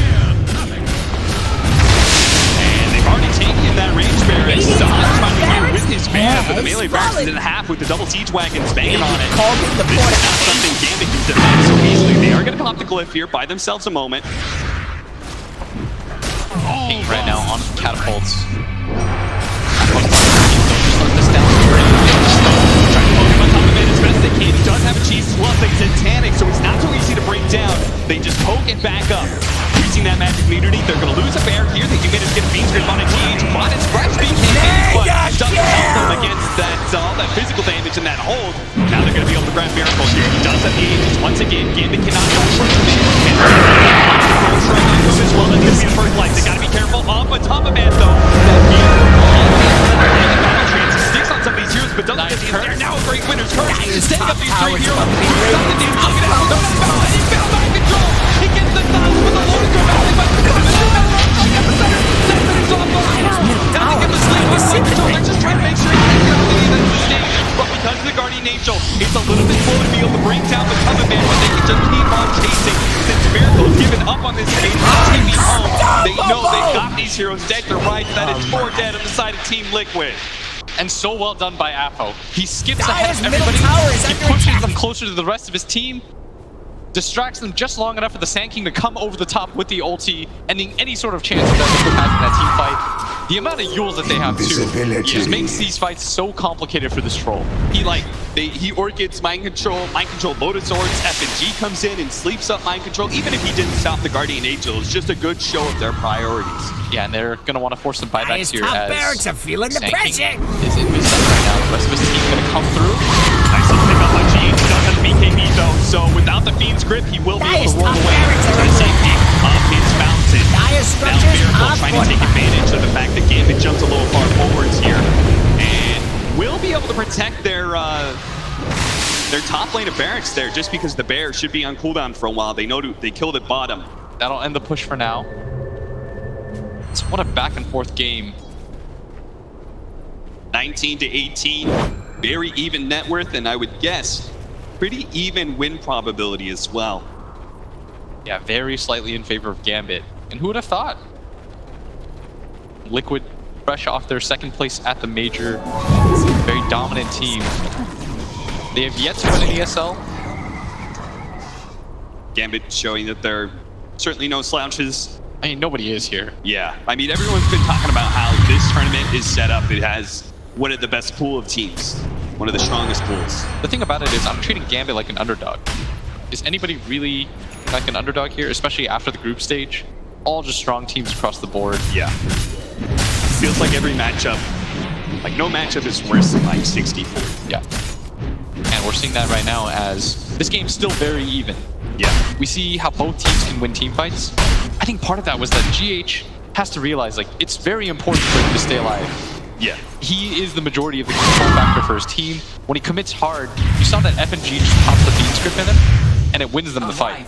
And they've already taken that range barracks. Zah's coming here with his banner, but the melee barracks is in half with the double siege wagons banging on it. This is not something Gambit can defend so easily. They are going to pop the glyph here, buy themselves a moment. Pink right now on catapults. He does have a cheese plus a Titanic, so it's not so easy to break down. They just poke it back up. Using that magic immunity, they're going to lose a bear here. They do manage to get a beam grip on a GH, but it's fresh BKB, but doesn't help them against that all that physical damage and that hold. Now here. He does have the ages once again. Gambit cannot go for the man. And as well. That's going to be the first light. They got to be careful. Off on top of man, though. That sticks on some of these heroes, but doesn't get the there. Now a great winner's curse. Setting up these three heroes. He found out control. He gets the dodge with the loaded throw valley, but they're just trying to make sure he can get out of the stage. But because of the Guardian Angel, it's a little bit slow to be able to bring down the Coven Man, but they can just keep on chasing. Since Miracle's given up on this stage, taking home, they know they've got these heroes dead to rights. That is 4 dead on the side of Team Liquid. And so well done by Apo. He skips ahead of everybody, he pushes them closer to the rest of his team, distracts them just long enough for the Sand King to come over the top with the ulti, ending any sort of chance that Liquid has in that team fight. The amount of Yules that they have too, just makes these fights so complicated for this troll. He Orchids mind control Lotus Swords, FNG comes in and sleeps up mind control. Even if he didn't stop the Guardian Angel, it's just a good show of their priorities. Yeah, and they're going to want to force some buybacks here top as barracks are feeling the pressure. Is in his right now. The rest of his team going to come through. Nice little pick up by GH. He does have the BKB though, so without the Fiend's grip, he will be able to roll away. Trying to save him off his fountain. Now Miracle trying to take advantage of the fact that Gambit jumps a little far forwards here. And will be able to protect their top lane of barracks there, just because the bear should be on cooldown for a while. They know they killed at bottom. That'll end the push for now. So what a back and forth game. 19 to 18, very even net worth, and I would guess pretty even win probability as well. Yeah, very slightly in favor of Gambit. And who would have thought? Liquid fresh off their second place at the major. Very dominant team. They have yet to win an ESL. Gambit showing that they're certainly no slouches. I mean, nobody is here. Yeah, I mean, everyone's been talking about how this tournament is set up. It has one of the best pool of teams, one of the strongest pools. The thing about it is I'm treating Gambit like an underdog. Is anybody really like an underdog here, especially after the group stage? All just strong teams across the board. Yeah. Feels like every matchup, like no matchup is worse than like 60-40. Yeah. And we're seeing that right now as this game's still very even. Yeah. We see how both teams can win team fights. I think part of that was that GH has to realize, like, it's very important for him to stay alive. Yeah. He is the majority of the control factor for his team. When he commits hard, you saw that FNG just pops the Fiend script in him, and it wins them the fight.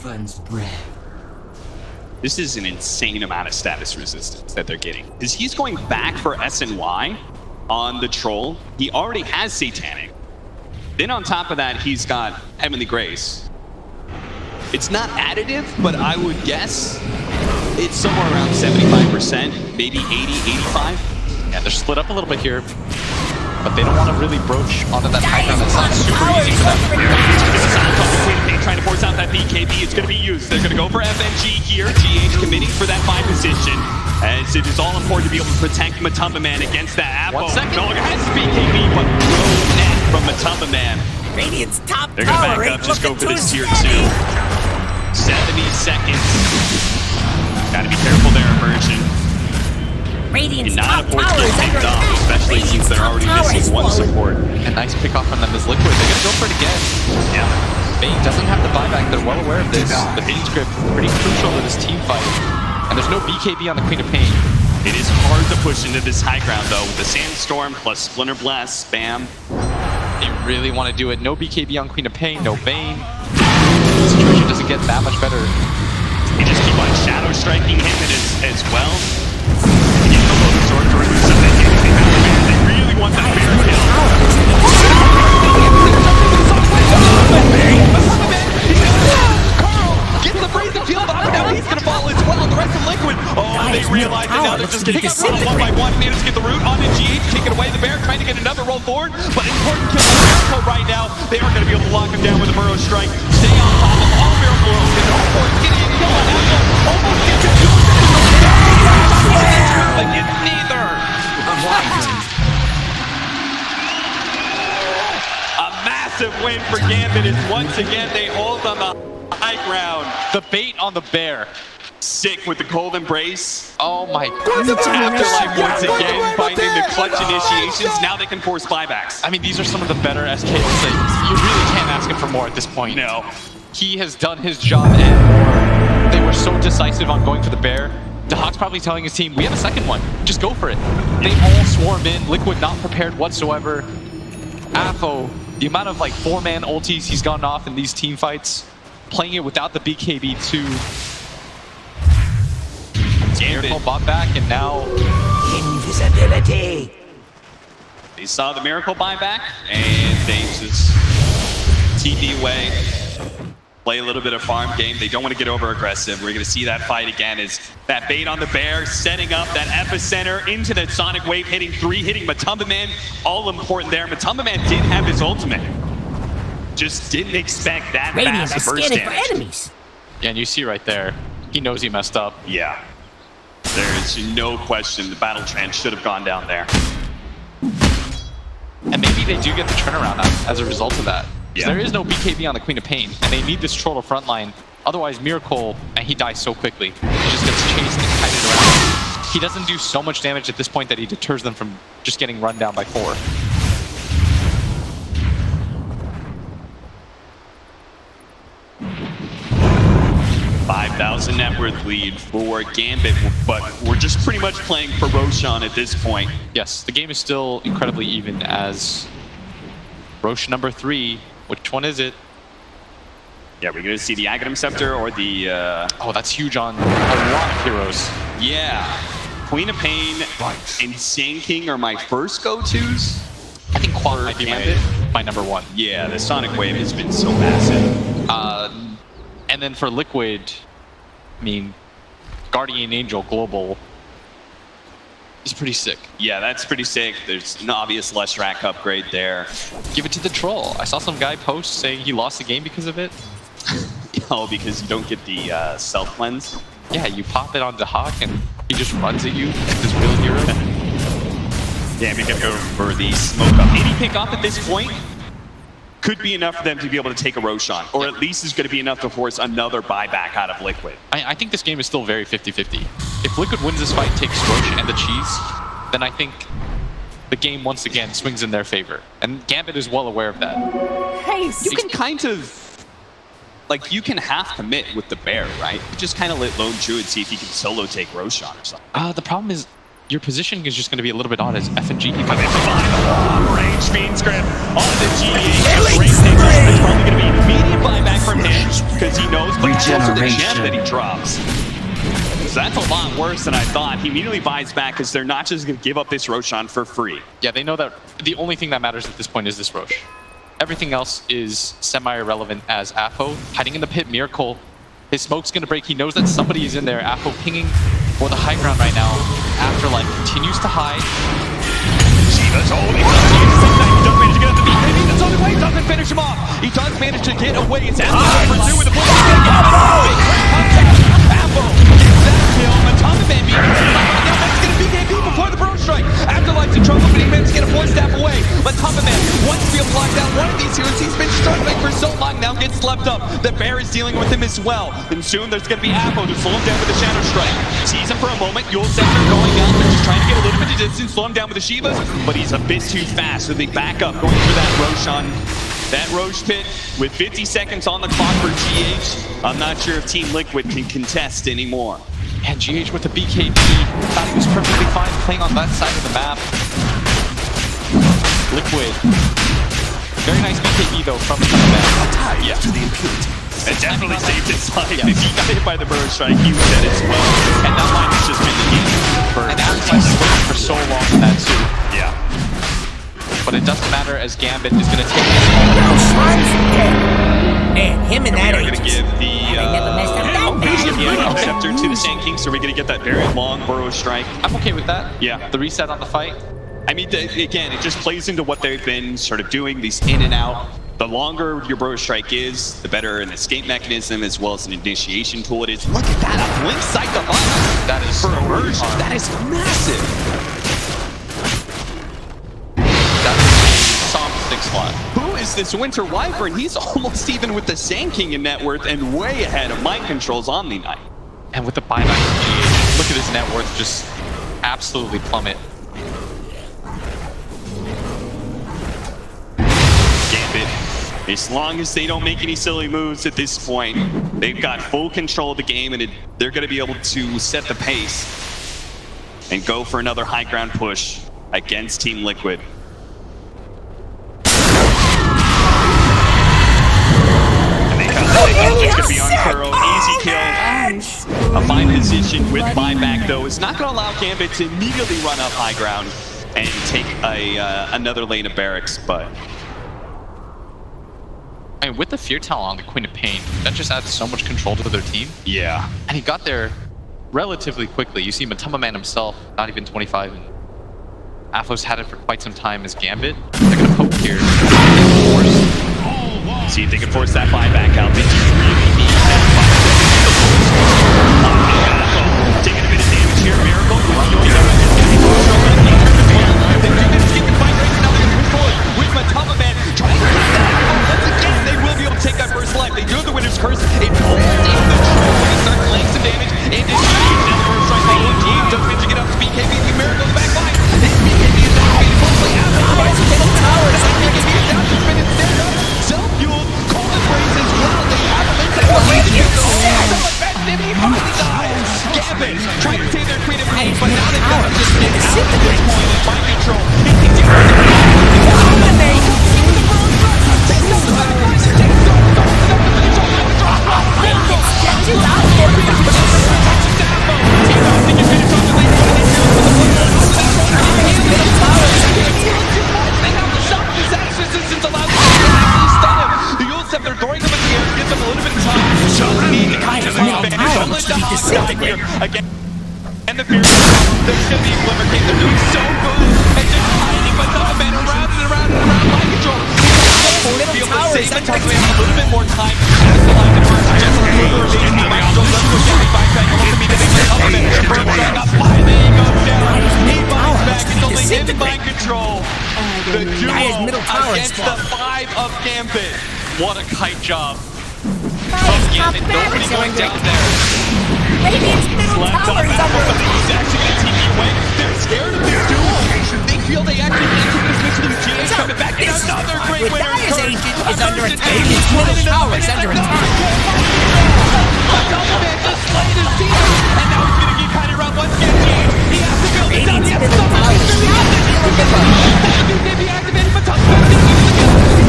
This is an insane amount of status resistance that they're getting. Because he's going back for SNY on the troll. He already has Satanic. Then on top of that, he's got Heavenly Grace. It's not additive, but I would guess it's somewhere around 75%, maybe 80, 85. Yeah, they're split up a little bit here, but they don't want to really broach onto that high ground. That's not super easy for them. Trying to force out that BKB. It's going to be used. They're going to go for FNG here. GH committing for that 5 position, as it is all important to be able to protect Matumba Man against that Apo. 1 second. No longer has BKB, but no net from Matumba Man. Radiant's top They're going to tower back up, just go for this tier 2. steady. 70 seconds. Got to be careful there, Immersion. Radiant's Not top afford to tower get is under picked off, attack. especially since Radiant's they're top already tower has missing one fallen. support. A nice pick off on them is Liquid. They're going to go for it again. Yeah. Bane doesn't have the buyback. They're well aware of this. The Fiend script pretty crucial to this team fight. And there's no BKB on the Queen of Pain. It is hard to push into this high ground, though, with the Sandstorm plus Splinter Blast, spam. They really want to do it. No BKB on Queen of Pain, no Bane. The situation doesn't get that much better. They just keep on shadow striking him as well. Get the low sword to remove some of that damage. They really want that bear kill. Carl gets the breeze and field off, now he's going to fall as well. The rest of Liquid, they realize that now they're just getting one by one. Managed to get the root on the GH, taking away the bear, trying to get another roll forward. But important kill for Miracle right now. They are going to be able to lock him down with a Burrow Strike. Stay on top of all Miracle rolls. Getting a kill on Apple. Almost gets it. But it's neither. A massive win for Gambit as once again they hold on the high ground. The bait on the bear. Sick with the cold embrace. Oh my god. Afterlife once again, finding the clutch initiations. Now they can force buybacks. I mean, these are some of the better SKs. Like, you really can't ask him for more at this point. No. He has done his job and more. They were so decisive on going for the bear. Dahak's probably telling his team, we have a second one. Just go for it. They all swarm in. Liquid not prepared whatsoever. Afo, the amount of like 4-man ultis he's gotten off in these team fights, playing it without the BKB2. Miracle bought back, and now invisibility. They saw the Miracle buyback, and they just TP away. Play a little bit of farm game. They don't want to get over aggressive. We're going to see that fight again as that bait on the bear, setting up that epicenter into the Sonic Wave, hitting 3, hitting Matumba Man. All important there. Matumba Man did have his ultimate. Just didn't expect that Radiant fast is burst scanning for damage. enemies. yeah, and you see right there, he knows he messed up. Yeah. There's no question the battle trend should have gone down there. And maybe they do get the turnaround as a result of that. Yeah. There is no BKB on the Queen of Pain, and they need this troll to frontline. Otherwise, Miracle, and he dies so quickly. He just gets chased and kited around. He doesn't do so much damage at this point that he deters them from just getting run down by 4. 5,000 net worth lead for Gambit, but we're just pretty much playing for Roshan at this point. Yes, the game is still incredibly even as Roche number 3. Which one is it? Yeah, we're going to see the Aghanim Scepter or the... Oh, that's huge on a lot of heroes. Yeah. Queen of Pain and Sand King are my first go-tos. I think Quad might be my number 1. Yeah, the Sonic Wave has been so massive. And then for Liquid, I mean, Guardian Angel Global is pretty sick. Yeah, that's pretty sick. There's an obvious Leshrac upgrade there. Give it to the troll. I saw some guy post saying he lost the game because of it. Oh, because you don't get the self-cleanse? Yeah, you pop it on Dahak and he just runs at you like this real hero. Damn, you can go for the smoke up. Any pick off at this point could be enough for them to be able to take a Roshan, or at least is going to be enough to force another buyback out of Liquid. I think this game is still very 50-50. If Liquid wins this fight, takes Roche and the cheese, then I think the game once again swings in their favor. And Gambit is well aware of that. Hey, you can kind of, like, you can half commit with the bear, right? You just kind of let Lone Druid see if he can solo take Roshan or something. The problem is, your positioning is just going to be a little bit odd as F and G. Range Fiend Script on the GA. It's probably going to be immediate buyback from him because he knows, but also the gem that he drops. So that's a lot worse than I thought. He immediately buys back because they're not just going to give up this Roshan for free. Yeah, they know that the only thing that matters at this point is this Roche. Everything else is semi-irrelevant as Afo hiding in the pit. Miracle, his smoke's going to break. He knows that somebody is in there. Afo pinging for the high ground right now. Afterlife continues to hide. Shiva's holding up. He does manage to get out the beat. Maybe that's the only way he doesn't finish him off. He does manage to get away. It's Afo for 2 with the bullet. Afo gets that kill. Matumba Man being now that's going to be BKB before the Bro Strike. Afterlife's in trouble, but he manages to get a 4-step away. Matumba Man wants to be able to lock down one of these heroes. He's been struggling for so long now, gets slept up. The bear is dealing with him as well. And soon there's going to be Afo to slow him down with the Shadow Strike. Sees him for a moment. Yule Scepter going out. They're just trying to get a little bit of distance, slow him down with the Shivas, but he's a bit too fast. So they back up, going for that Roshan. That Roche pit with 50 seconds on the clock for GH. I'm not sure if Team Liquid can contest anymore. And GH with the BKB. Thought he was perfectly fine playing on that side of the map. Liquid. Very nice BKB though from the map. Yeah. It definitely saved his life. If he got hit by the Burrow Strike, he was dead as well. And that line has just been the game. And Afterlife has waited for so long for that too. Yeah. But it doesn't matter as Gambit is going to take this. Man, him and that We're going to give the bad. Scepter to the Sand King, so we're going to get that very long Burrow Strike. I'm okay with that. Yeah. The reset on the fight. I mean, again, it just plays into what they've been sort of doing, these in and out. The longer your Burrow Strike is, the better an escape mechanism as well as an initiation tool it is. Look at that, a blink sight device. That is for so immersion. hard. That is massive. Slot. Who is this Winter Wyvern? He's almost even with the Sand King in net worth and way ahead of Mind Control's Omni Knight. And with the buyback of GH, look at his net worth just absolutely plummet. Gambit, as long as they don't make any silly moves at this point, they've got full control of the game, and they're going to be able to set the pace and go for another high ground push against Team Liquid. And they come it's going to be on Furrow, easy kill. A fine position with buyback, though, is not going to allow Gambit to immediately run up high ground and take another lane of barracks, but... I mean, with the Fear Talent on the Queen of Pain, that just adds so much control to their team. Yeah. And he got there relatively quickly. You see Matama Man himself, not even 25, and Aphos had it for quite some time as Gambit. They're going to poke here. See if they can force that buyback out. They just really need that buyback. Taking a bit of damage here. Miracle. With Matama Man trying to get that. Once again, they will be able to take that first life. They do have the winner's curse. It holds in the control. They start laying some damage. And it's now the first strike. The team does manage to get up to BKB. Miracle in the back line. This BKB is now being closely out. Middle tower. BKB is down to spin instead of self-fueled. Cold embrace as well. They have a link that will lead to he finally dies. Gambit trying to save their Queen of Pain, but now they've got to just get out at this point and find control. Again, and the Fear, they're still being Glimmercade. They're doing so good and just hiding Matama Man around and around and around. Mind control. Be able to save Matama Man a little bit more time. That's the line that works. Just a little bit of mind control. Let's go get right back. It wants to be the big Matama Man. Burn back up high. There he goes down. He binds back. It's only in mind control. The duo against the 5 of Gambit. What a kite job from Gambit. Nobody going down there. Maybe it's middle tower is under attack. He's actually going to TP away. They're scared of this duo. They feel they actually need to switch to the GH coming back. They another great winner. Dyer's agent is under attack. His middle tower is under attack. Matama Man just slayed his team. And now he's going to keep hiding around once again. He has to build it down. He has to build it down. He activated Matama Man.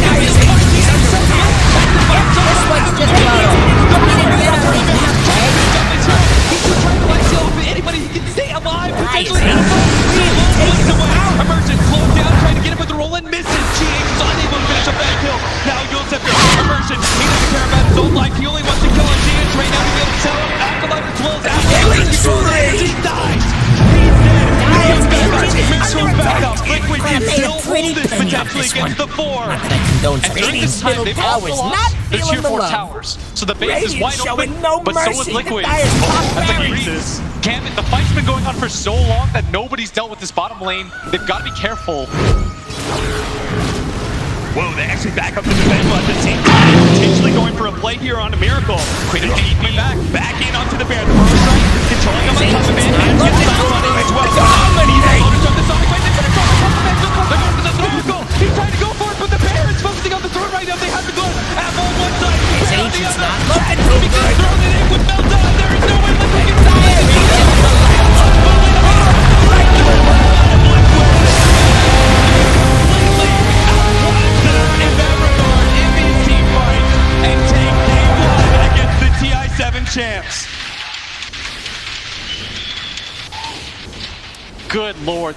Dyer's agent is under attack. This one's just about over. Anybody who can stay alive, potentially Immersion slowed down, trying to get him with the roll and misses. GH is unable to finish up that kill. Now Yosef, Immersion, he doesn't care about his own life. He only wants to kill on GH right now to be able to tell him Afterlife as well as Afterlife. He dies. He's dead. Mix goes back up. Liquid can still hold this potentially against the 4. And during this time, they've also lost the tier 4 towers. So the base is wide open, but so is Liquid. That's a great Gambit. The fight's been going on for so long that nobody's dealt with this bottom lane. They've got to be careful. Whoa, they actually back up to defend, but the team potentially going for a play here on a Miracle. Queen of Pain back in onto the bear. The first strike, controlling him on top of it, and gets the stun on him as well. He's on the Sonic Blade, they're going for the Miracle. He's trying to go for it, but the bear is focusing on the throw right now. They have the gun. Apple on one side, his on the agent's other. not looking too He good. gets thrown it in with Meltdown. There is no way that they can die. And take game 1 against the TI7 champs. Good lord.